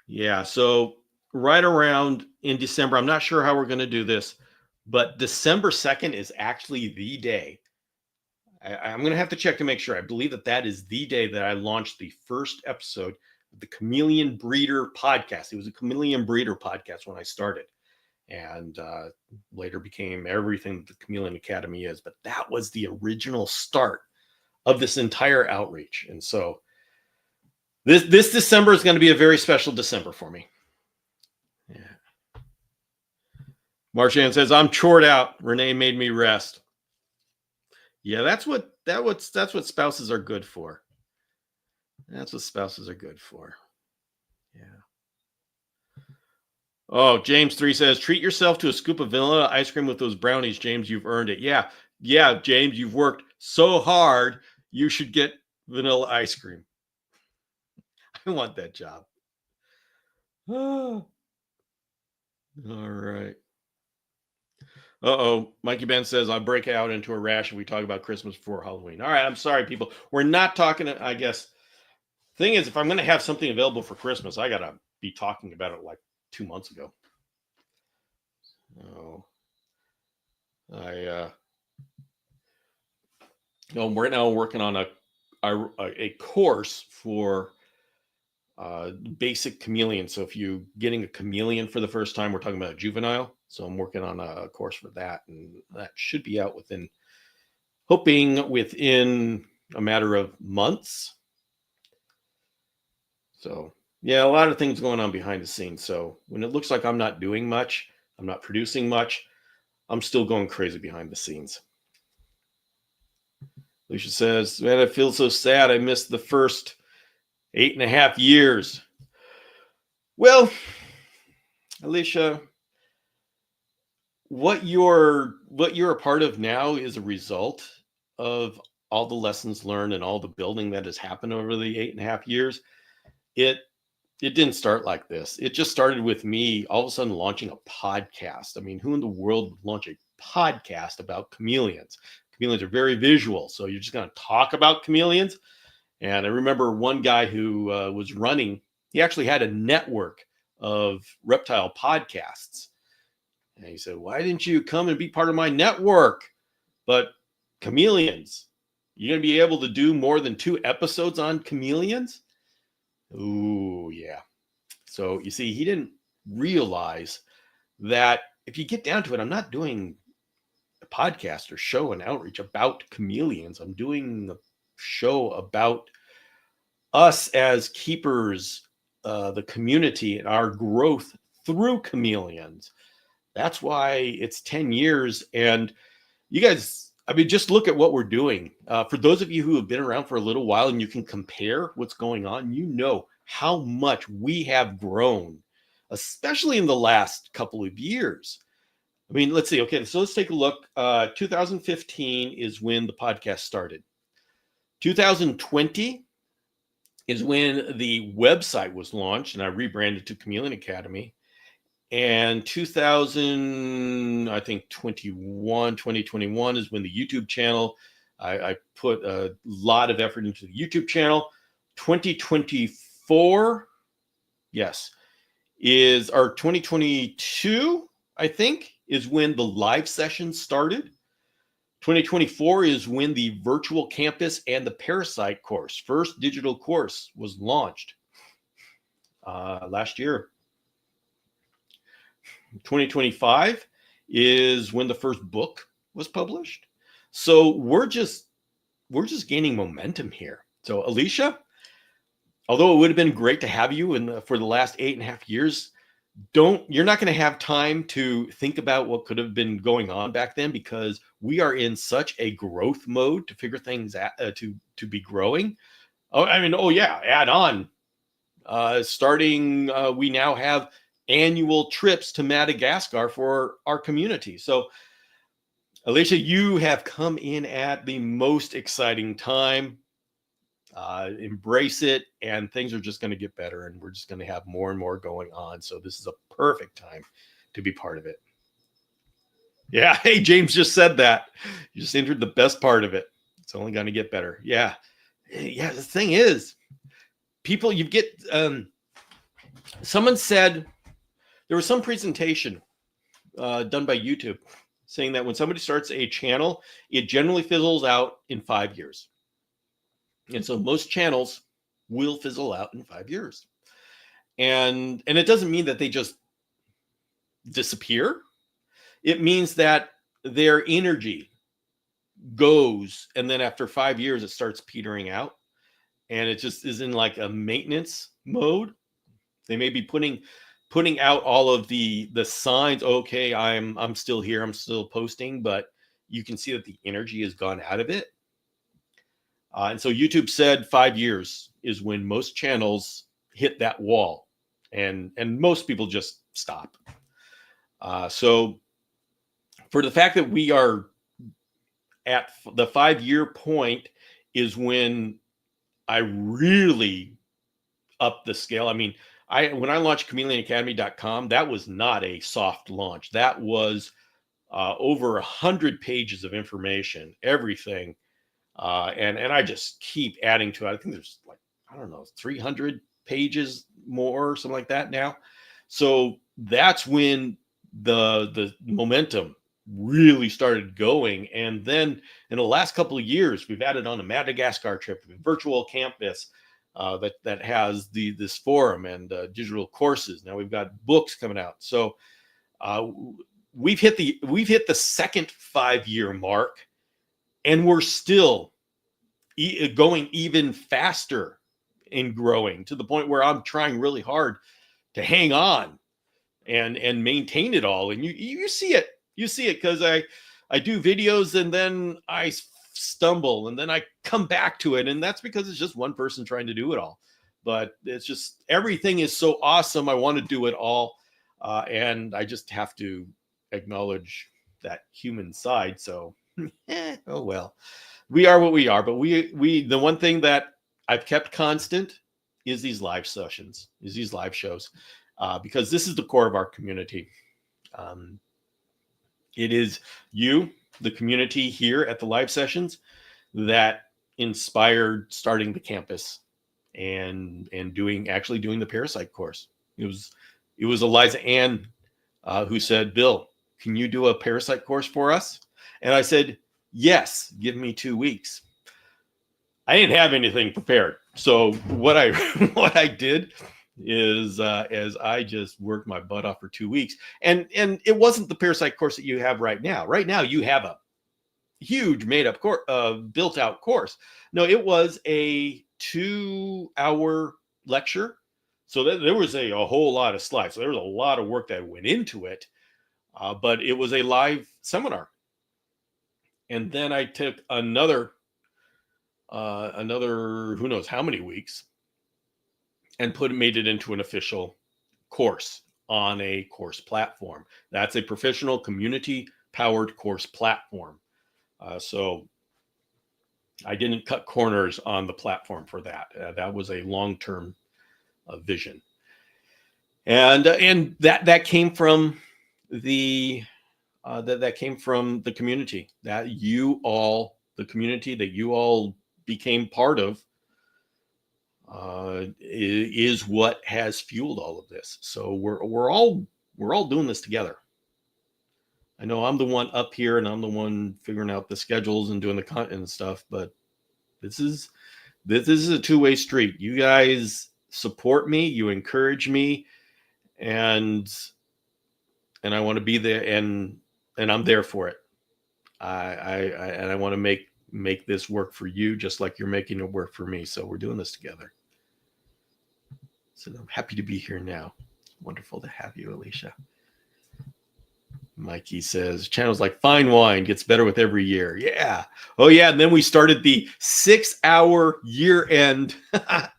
[SPEAKER 1] Yeah, so right around in December, I'm not sure how we're going to do this, but December 2nd is actually the day. I'm going to have to check to make sure. I believe that is the day that I launched the first episode of the Chameleon Breeder podcast. It was a Chameleon Breeder podcast when I started, and later became everything that the Chameleon Academy is. But that was the original start of this entire outreach. And so this December is going to be a very special December for me. Yeah. Marshan says, I'm chored out. Renee made me rest. Yeah, that's what spouses are good for. That's what spouses are good for. Yeah. Oh, James 3 says, treat yourself to a scoop of vanilla ice cream with those brownies, James. You've earned it. Yeah, James, you've worked so hard. You should get vanilla ice cream. I want that job. Oh. All right. Uh-oh. Mikey Ben says, I'll break out into a rash if we talk about Christmas before Halloween. All right, I'm sorry, people. We're not talking, I guess. Thing is, if I'm going to have something available for Christmas, I got to be talking about it like 2 months ago. Oh. Right now I'm working on a course for basic chameleon. So if you're getting a chameleon for the first time, we're talking about a juvenile. So I'm working on a course for that, and that should be out within a matter of months. So yeah, a lot of things going on behind the scenes. So when it looks like I'm not doing much, I'm not producing much, I'm still going crazy behind the scenes. Alicia says, man, I feel so sad. I missed the first 8.5 years. Well, Alicia, what you're a part of now is a result of all the lessons learned and all the building that has happened over the 8.5 years. It didn't start like this. It just started with me all of a sudden launching a podcast. I mean, who in the world would launch a podcast about chameleons? Chameleons are very visual. So you're just going to talk about chameleons. And I remember one guy who was running, he actually had a network of reptile podcasts. And he said, why didn't you come and be part of my network? But chameleons. You're going to be able to do more than 2 episodes on chameleons? Ooh, yeah. So you see, he didn't realize that if you get down to it, I'm not doing a podcast or show and outreach about chameleons. I'm doing a show about us as keepers, the community, and our growth through chameleons. That's why it's 10 years. And you guys, I mean, just look at what we're doing. For those of you who have been around for a little while and you can compare what's going on, you know how much we have grown, especially in the last couple of years. I mean, let's see. Okay, so let's take a look. 2015 is when the podcast started. 2020 is when the website was launched, and I rebranded to Chameleon Academy. And 2021 is when the YouTube channel, I put a lot of effort into the YouTube channel. 2024, yes, is our 2022, I think, is when the live sessions started. 2024 is when the virtual campus and the Parasite course, first digital course, was launched last year. 2025 is when the first book was published. So we're just gaining momentum here. So Alicia, although it would have been great to have you for the last 8.5 years, you're not going to have time to think about what could have been going on back then, because we are in such a growth mode to figure things out, to be growing. Add on. Starting, we now have annual trips to Madagascar for our community. So, Alicia, you have come in at the most exciting time. Embrace it, and things are just going to get better, and we're just going to have more and more going on. So this is a perfect time to be part of it. Yeah. Hey, James just said that. You just entered the best part of it. It's only going to get better. Yeah. Yeah. The thing is, people, someone said there was some presentation done by YouTube saying that when somebody starts a channel, it generally fizzles out in 5 years. And so most channels will fizzle out in 5 years. And it doesn't mean that they just disappear. It means that their energy goes, and then after 5 years, it starts petering out. And it just is in like a maintenance mode. They may be putting out all of the signs. Okay, I'm still here. I'm still posting, but you can see that the energy has gone out of it. And so YouTube said 5 years is when most channels hit that wall, and most people just stop. So for the fact that we are at the 5-year point is when I really upped the scale. I mean, when I launched ChameleonAcademy.com, that was not a soft launch. That was over 100 pages of information, everything. And I just keep adding to it. I think there's 300 pages more, something like that now. So that's when the momentum really started going. And then in the last couple of years, we've added on a Madagascar trip, a virtual campus that has this forum and digital courses. Now we've got books coming out. So we've hit the second 5-year mark. And we're still going even faster in growing, to the point where I'm trying really hard to hang on and maintain it all. And you see it because I do videos and then I stumble and then I come back to it. And that's because it's just one person trying to do it all. But it's just, everything is so awesome. I want to do it all. And I just have to acknowledge that human side. So oh well, we are what we are. But we the one thing that I've kept constant is these live sessions, is these live shows, because this is the core of our community. It is you, the community here at the live sessions, that inspired starting the campus and doing the Parasite course. It was Eliza Ann who said, "Bill, can you do a Parasite course for us?" And I said, Yes, give me 2 weeks. I didn't have anything prepared. So what I what I did is as I just worked my butt off for 2 weeks, and it wasn't the parasite course that you have right now. Right now you have a huge made up course, built out course. No, it was a 2-hour lecture. So there was a whole lot of slides. So there was a lot of work that went into it, but it was a live seminar. And then I took another who knows how many weeks and made it into an official course on a course platform. That's a professional community powered course platform. So I didn't cut corners on the platform for that. That was a long-term vision, and that came from that came from the community the community that you all became part of is what has fueled all of this. So we're all doing this together. I know I'm the one up here and I'm the one figuring out the schedules and doing the content and stuff, but this is a two-way street. You guys support me, you encourage me, and I want to be there, and I'm there for it. I want to make this work for you just like you're making it work for me. So we're doing this together. So I'm happy to be here now. Wonderful to have you, Alicia. Mikey says, channels like fine wine gets better with every year. Yeah. Oh, yeah. And then we started the 6-hour year-end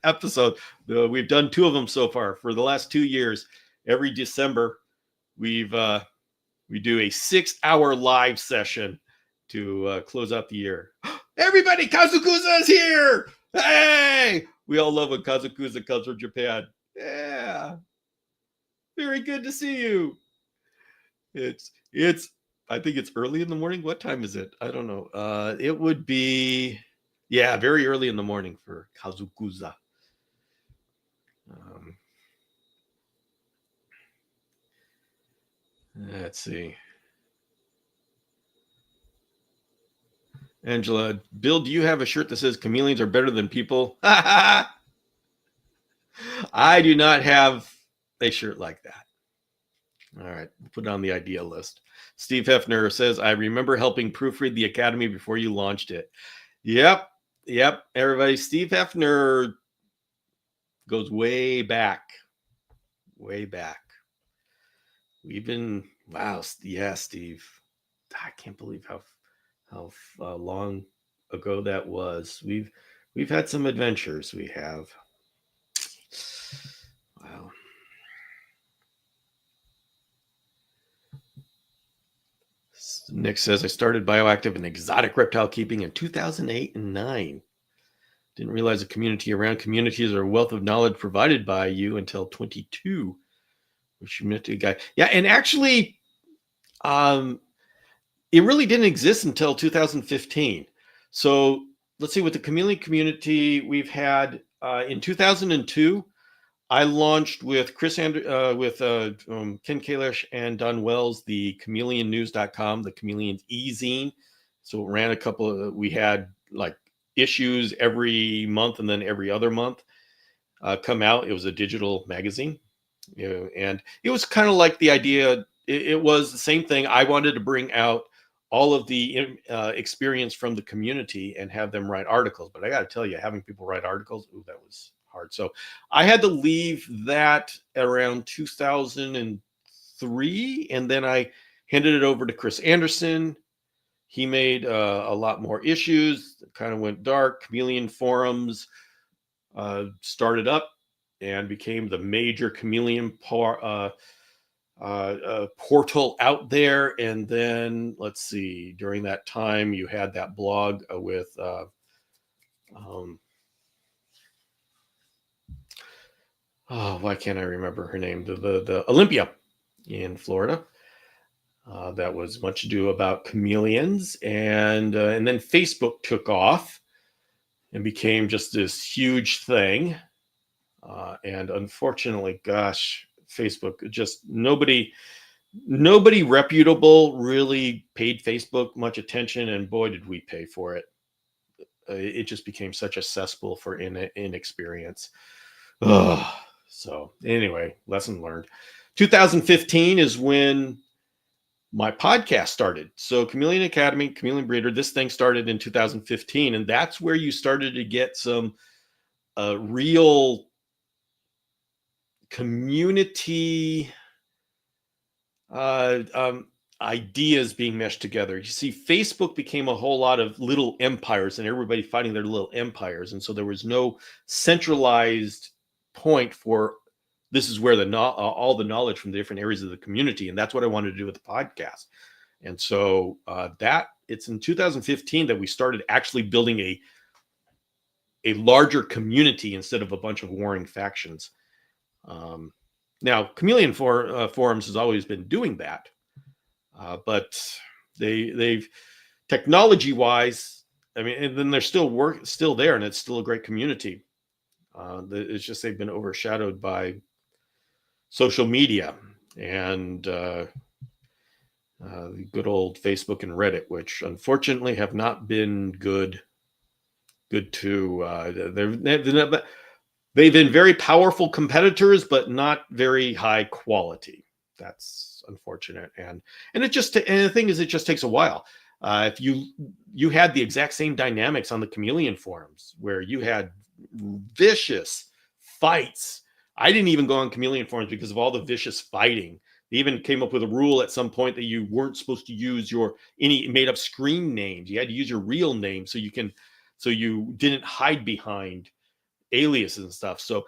[SPEAKER 1] episode. We've done 2 of them so far for the last 2 years. Every December, we do a 6-hour live session to close out the year. Everybody, Kazukuza is here. Hey, we all love when Kazukuza comes from Japan. Yeah. Very good to see you. It's I think it's early in the morning. What time is it? I don't know. It would be very early in the morning for Kazukuza. Let's see. Angela, Bill, do you have a shirt that says chameleons are better than people? I do not have a shirt like that. All right, we'll put it on the idea list. Steve Hefner says, I remember helping proofread the Academy before you launched it. Yep. Everybody, Steve Hefner goes way back. We've been, wow, yeah, Steve. I can't believe how long ago that was. We've had some adventures. We have. Wow. Nick says, I started bioactive and exotic reptile keeping in 2008 and 9. Didn't realize the community around communities are a wealth of knowledge provided by you until 22. Which you met a guy. Yeah, and actually, it really didn't exist until 2015. So let's see, with the chameleon community we've had in 2002, I launched with Ken Kalish and Don Wells, the chameleonnews.com, the Chameleon's e-zine. So it ran we had like issues every month and then every other month come out. It was a digital magazine, and it was kind of like the idea. It was the same thing. I wanted to bring out all of the experience from the community and have them write articles. But I got to tell you, having people write articles, that was hard. So I had to leave that around 2003, and then I handed it over to Chris Anderson. He made a lot more issues. It kind of went dark. Chameleon forums started up and became the major chameleon portal out there. And then let's see, during that time, you had that blog with why can't I remember her name? The Olympia in Florida. That was Much Ado About Chameleons, and then Facebook took off and became just this huge thing. And unfortunately, gosh, Facebook just nobody nobody reputable really paid Facebook much attention, and boy, did we pay for it. It just became such a cesspool for inexperience. Ugh. So anyway, lesson learned. 2015 is when my podcast started. So Chameleon Academy, Chameleon Breeder, this thing started in 2015, and that's where you started to get some real community ideas being meshed together. You see, Facebook became a whole lot of little empires and everybody fighting their little empires. And so there was no centralized point for this is where all the knowledge from the different areas of the community. And that's what I wanted to do with the podcast. And so that it's in 2015 that we started actually building a larger community instead of a bunch of warring factions. Now, Chameleon Forums has always been doing that, but they've technology-wise, I mean, and then they're still there, and it's still a great community. It's just they've been overshadowed by social media and the good old Facebook and Reddit, which unfortunately have not been good to. They've been very powerful competitors, but not very high quality. That's unfortunate. And the thing is, it just takes a while. If you had the exact same dynamics on the Chameleon forums where you had vicious fights. I didn't even go on Chameleon forums because of all the vicious fighting. They even came up with a rule at some point that you weren't supposed to use any made up screen names. You had to use your real name so you didn't hide behind aliases and stuff. So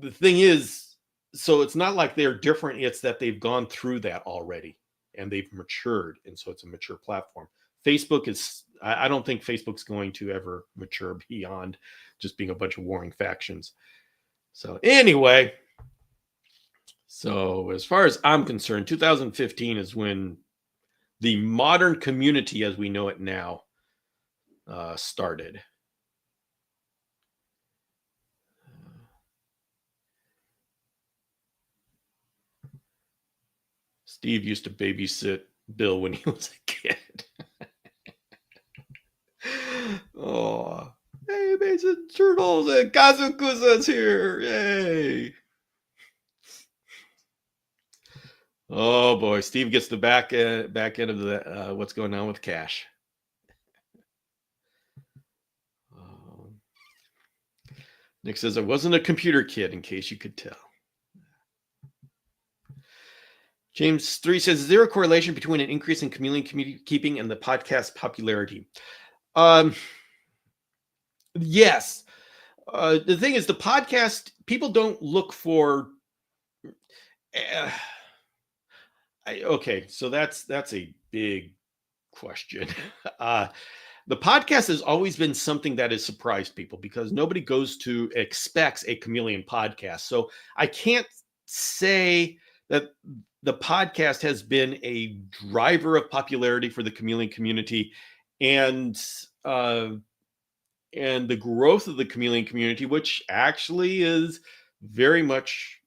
[SPEAKER 1] the thing is, so it's not like they're different. It's that they've gone through that already and they've matured. And so it's a mature platform. I don't think Facebook's going to ever mature beyond just being a bunch of warring factions. So anyway, so as far as I'm concerned, 2015 is when the modern community as we know it now started. Steve used to babysit Bill when he was a kid. Oh, hey, Mason Turtles and Kazukusa's here. Yay. Oh boy, Steve gets the back end of the what's going on with Cash. Nick says I wasn't a computer kid, in case you could tell. James 3 says, is there a correlation between an increase in chameleon community keeping and the podcast popularity? Yes. The thing is, the podcast, people don't look for. Okay, so that's a big question. The podcast has always been something that has surprised people because nobody expects a Chameleon podcast. So I can't say that the podcast has been a driver of popularity for the Chameleon community, and the growth of the Chameleon community, which actually is very much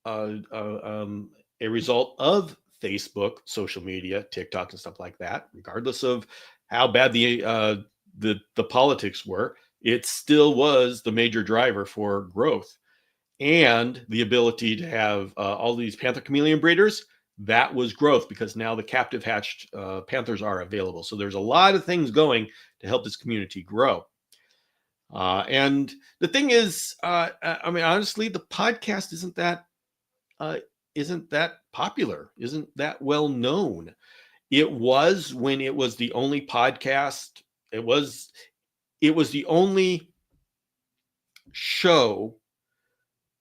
[SPEAKER 1] a result of Facebook, social media, TikTok, and stuff like that. Regardless of how bad the politics were, it still was the major driver for growth. And the ability to have all these panther chameleon breeders, that was growth because now the captive hatched panthers are available. So there's a lot of things going to help this community grow. And the thing is, I mean, honestly, the podcast isn't that popular, isn't that well known. It was when it was the only podcast. It was the only show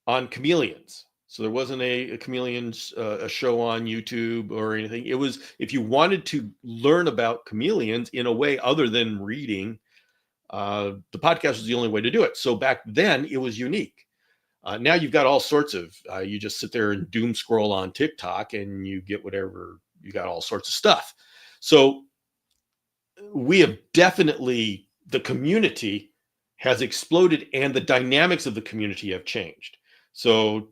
[SPEAKER 1] on chameleons. So there wasn't a chameleons a show on YouTube or anything. It was, if you wanted to learn about chameleons in a way other than reading, the podcast was the only way to do it. So back then it was unique. Now you've got all sorts of, you just sit there and doom scroll on TikTok and you get whatever, you got all sorts of stuff. So we have definitely, the community has exploded and the dynamics of the community have changed. So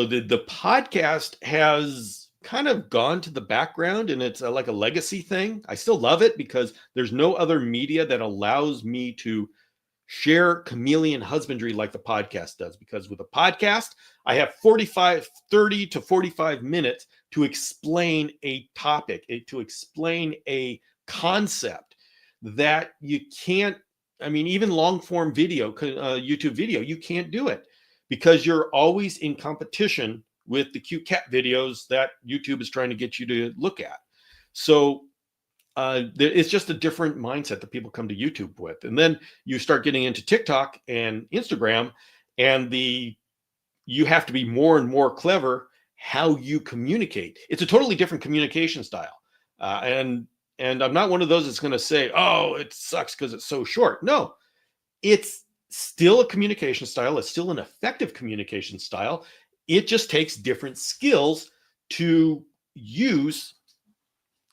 [SPEAKER 1] the podcast has kind of gone to the background, and it's like a legacy thing. I still love it because there's no other media that allows me to share chameleon husbandry like the podcast does. Because with a podcast, I have 30 to 45 minutes to explain a topic, to explain a concept that you can't, I mean, even long form video, YouTube video, you can't do it because you're always in competition with the cute cat videos that YouTube is trying to get you to look at. So it's just a different mindset that people come to YouTube with. And then you start getting into TikTok and Instagram, and you have to be more and more clever how you communicate. It's a totally different communication style. And I'm not one of those that's going to say, oh, it sucks because it's so short. No, it's still a communication style. It's still an effective communication style. It just takes different skills to use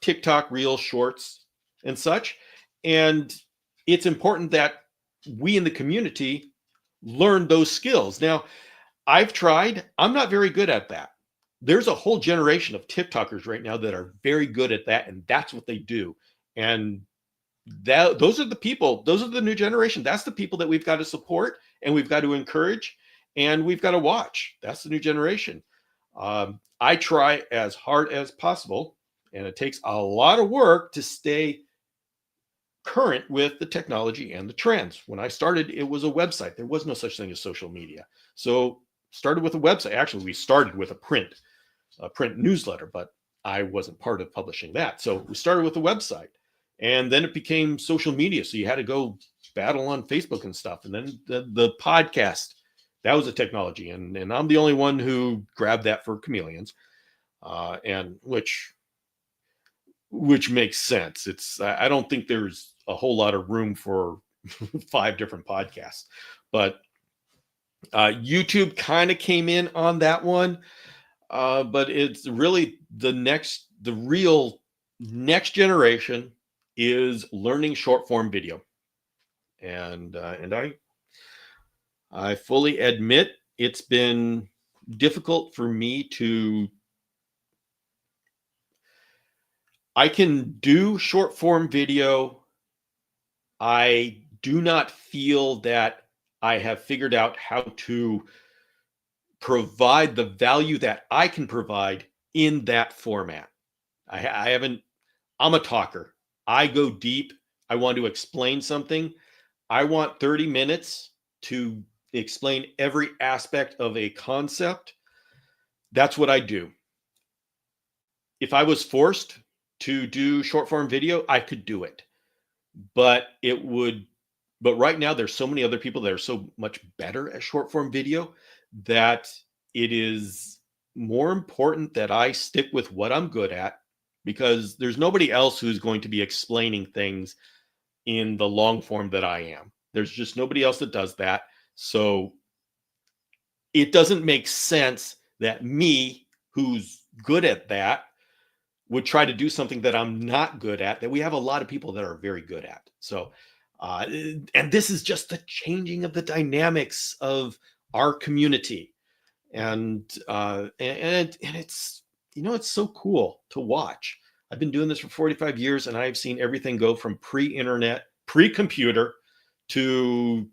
[SPEAKER 1] TikTok, Reels, Shorts, and such. And it's important that we in the community learn those skills. Now, I've tried, I'm not very good at that. There's a whole generation of TikTokers right now that are very good at that, and that's what they do. And those are the people, those are the new generation. That's the people that we've got to support, and we've got to encourage, and we've got to watch. That's the new generation. I try as hard as possible, and it takes a lot of work to stay current with the technology and the trends. When I started, it was a website. There was no such thing as social media. So started with a website. Actually, we started with a print newsletter, but I wasn't part of publishing that. So we started with a website, and then it became social media. So you had to go battle on Facebook and stuff. And then the podcast, that was a technology. And I'm the only one who grabbed that for chameleons, and which makes sense. I don't think there's a whole lot of room for 5 different podcasts, but YouTube kind of came in on that one. But it's really the real next generation is learning short form video. And I fully admit it's been difficult for me I can do short form video. I do not feel that I have figured out how to provide the value that I can provide in that format. I haven't, I'm a talker. I go deep. I want to explain something. I want 30 minutes to explain every aspect of a concept. That's what I do. If I was forced to do short form video, I could do it. But right now there's so many other people that are so much better at short form video that it is more important that I stick with what I'm good at, because there's nobody else who's going to be explaining things in the long form that I am. There's just nobody else that does that. So it doesn't make sense that me, who's good at that, would try to do something that I'm not good at, that we have a lot of people that are very good at. So, and this is just the changing of the dynamics of our community. And it's, it's so cool to watch. I've been doing this for 45 years, and I've seen everything go from pre-internet, pre-computer, to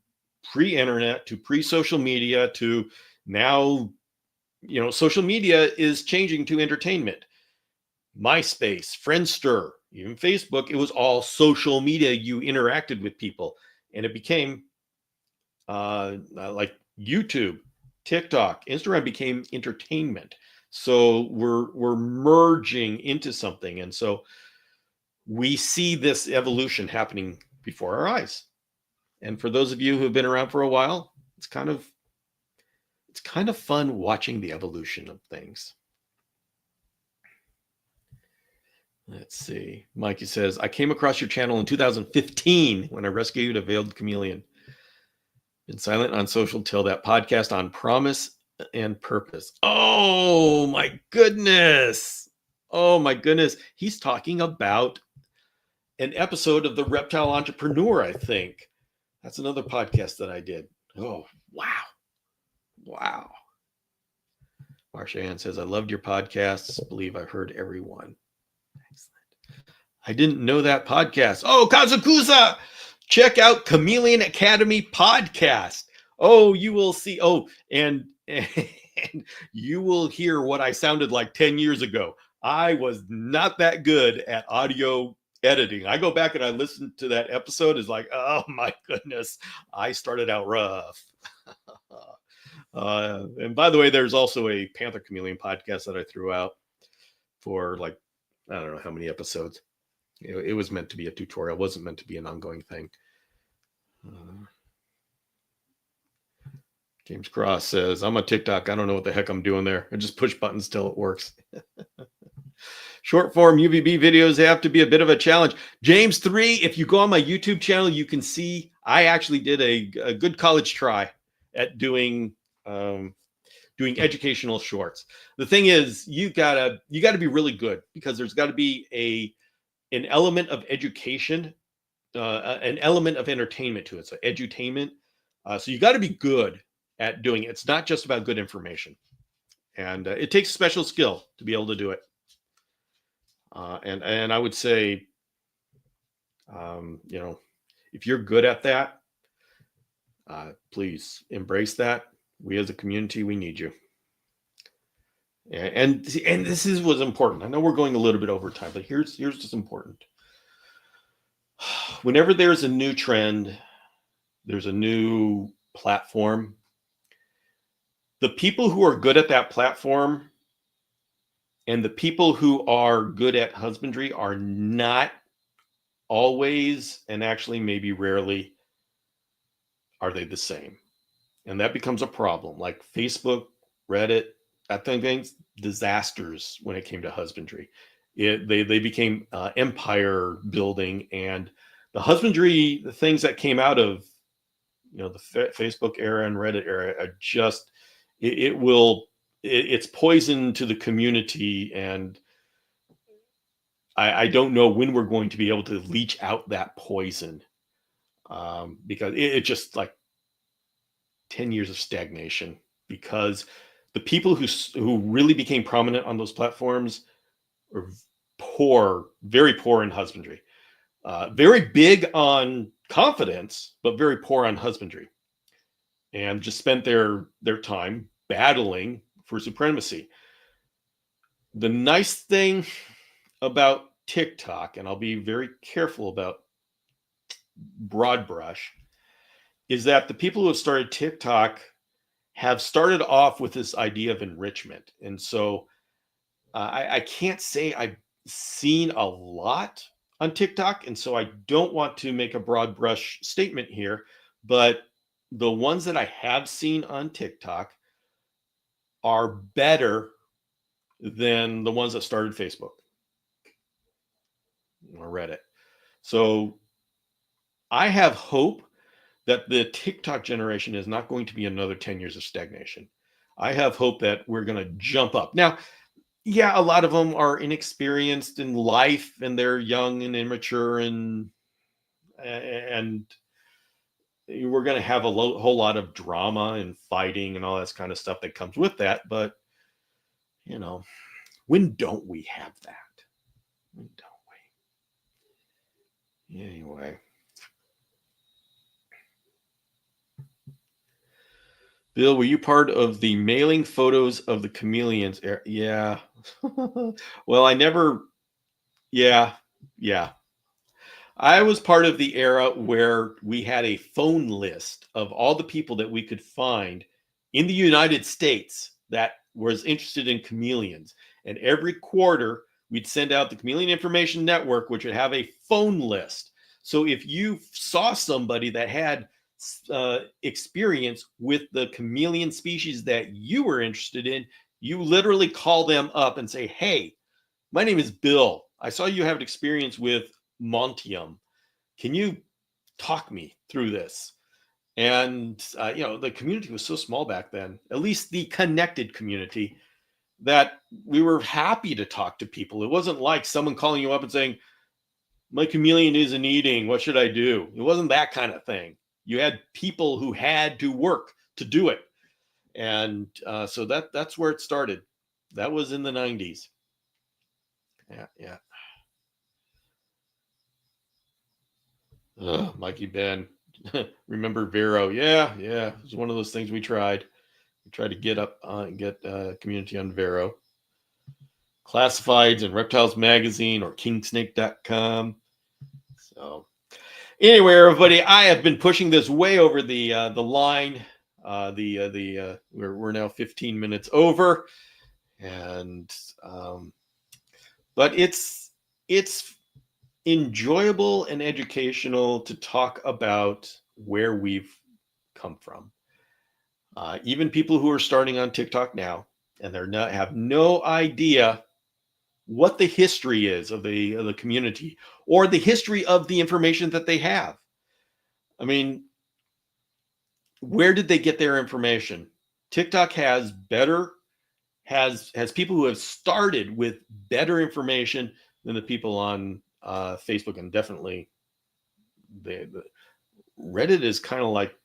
[SPEAKER 1] pre-internet, to pre-social media, to now, social media is changing to entertainment. MySpace, Friendster, even Facebook, it was all social media. You interacted with people, and it became like YouTube, TikTok, Instagram became entertainment. So we're merging into something, and so we see this evolution happening before our eyes. And for those of you who have been around for a while, it's kind of fun watching the evolution of things. Let's see. Mikey says, I came across your channel in 2015 when I rescued a veiled chameleon. Been silent on social till that podcast on promise and purpose. Oh my goodness. Oh my goodness. He's talking about an episode of The Reptile Entrepreneur, I think. That's another podcast that I did. Oh, wow. Wow. Marsha Ann says, I loved your podcasts. Believe I heard everyone. Excellent. I didn't know that podcast. Oh, Kazukusa, check out Chameleon Academy podcast. Oh, you will see. Oh, and you will hear what I sounded like 10 years ago. I was not that good at audio editing. I go back and I listen to that episode. It's like, oh my goodness, I started out rough. And by the way, there's also a Panther Chameleon podcast that I threw out for like, I don't know how many episodes. It was meant to be a tutorial. It wasn't meant to be an ongoing thing. James Cross says, I'm on TikTok. I don't know what the heck I'm doing there. I just push buttons till it works. Short form UVB videos have to be a bit of a challenge. James 3, if you go on my YouTube channel, you can see I actually did a good college try at doing educational shorts. The thing is, you gotta be really good, because there's got to be an element of education, an element of entertainment to it. So edutainment. So you got to be good at doing it. It's not just about good information, and it takes special skill to be able to do it. And I would say, if you're good at that, please embrace that. We as a community, we need you. And this is what's important. I know we're going a little bit over time, but here's what's important. Whenever there's a new trend, there's a new platform, the people who are good at that platform and the people who are good at husbandry are not always, and actually maybe rarely, are they the same. And that becomes a problem. Like Facebook, Reddit, that thing's disasters when it came to husbandry. They became empire building, and the husbandry, the things that came out of the Facebook era and Reddit era are just it's poison to the community, and I don't know when we're going to be able to leach out that poison, because it just like 10 years of stagnation, because the people who really became prominent on those platforms are poor, very poor in husbandry, very big on confidence, but very poor on husbandry, and just spent their time battling for supremacy. The nice thing about TikTok, and I'll be very careful about broad brush, is that the people who have started TikTok have started off with this idea of enrichment. And so I can't say I've seen a lot on TikTok, and so I don't want to make a broad brush statement here, but the ones that I have seen on TikTok are better than the ones that started Facebook or Reddit. So I have hope that the TikTok generation is not going to be another 10 years of stagnation. I have hope that we're going to jump up. Now, yeah, a lot of them are inexperienced in life, and they're young and immature, and we're going to have a whole lot of drama and fighting and all that kind of stuff that comes with that. But, when don't we have that? When don't we? Anyway. Bill, were you part of the mailing photos of the chameleons? Yeah. Well, I never. Yeah. I was part of the era where we had a phone list of all the people that we could find in the United States that was interested in chameleons. And every quarter, we'd send out the Chameleon Information Network, which would have a phone list. So if you saw somebody that had experience with the chameleon species that you were interested in, you literally call them up and say, hey, my name is Bill. I saw you have experience with Montium. Can you talk me through this? And, the community was so small back then, at least the connected community, that we were happy to talk to people. It wasn't like someone calling you up and saying, my chameleon isn't eating, what should I do? It wasn't that kind of thing. You had people who had to work to do it. And so that's where it started. That was in the 90s. Yeah. Mikey Ben. Remember Vero? Yeah. It was one of those things we tried. We tried to get community on Vero. Classifieds and Reptiles Magazine or kingsnake.com. So anyway, everybody, I have been pushing this way over the line. We're now 15 minutes over, and but it's enjoyable and educational to talk about where we've come from. Even people who are starting on TikTok now and have no idea what the history is of the community or the history of the information that they have. I mean, where did they get their information? TikTok has people who have started with better information than the people on Facebook, and definitely the Reddit is kind of like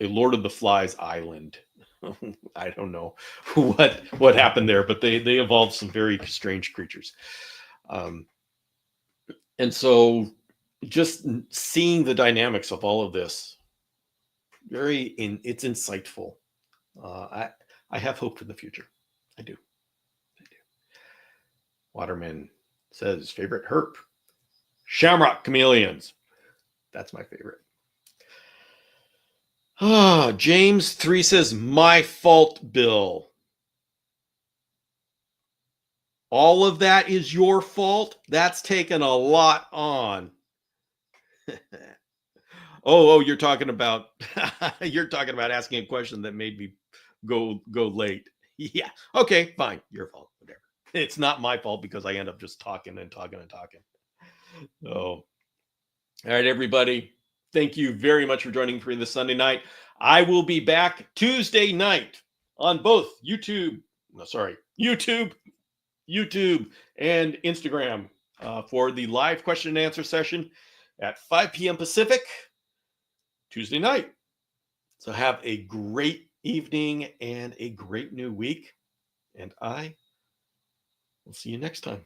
[SPEAKER 1] a Lord of the Flies island. I don't know what happened there, but they evolved some very strange creatures. And so just seeing the dynamics of all of this, it's insightful. I have hope for the future. I do. Waterman says favorite herp, Shamrock chameleons. That's my favorite. James 3 says, my fault, Bill. All of that is your fault? That's taken a lot on. Oh, you're talking about asking a question that made me go late. Yeah. Okay, fine. Your fault. Whatever. It's not my fault because I end up just talking and talking and talking. So, all right, everybody. Thank you very much for joining me this Sunday night. I will be back Tuesday night on both YouTube and Instagram for the live question and answer session at 5 p.m. Pacific Tuesday night. So have a great evening and a great new week. And I will see you next time.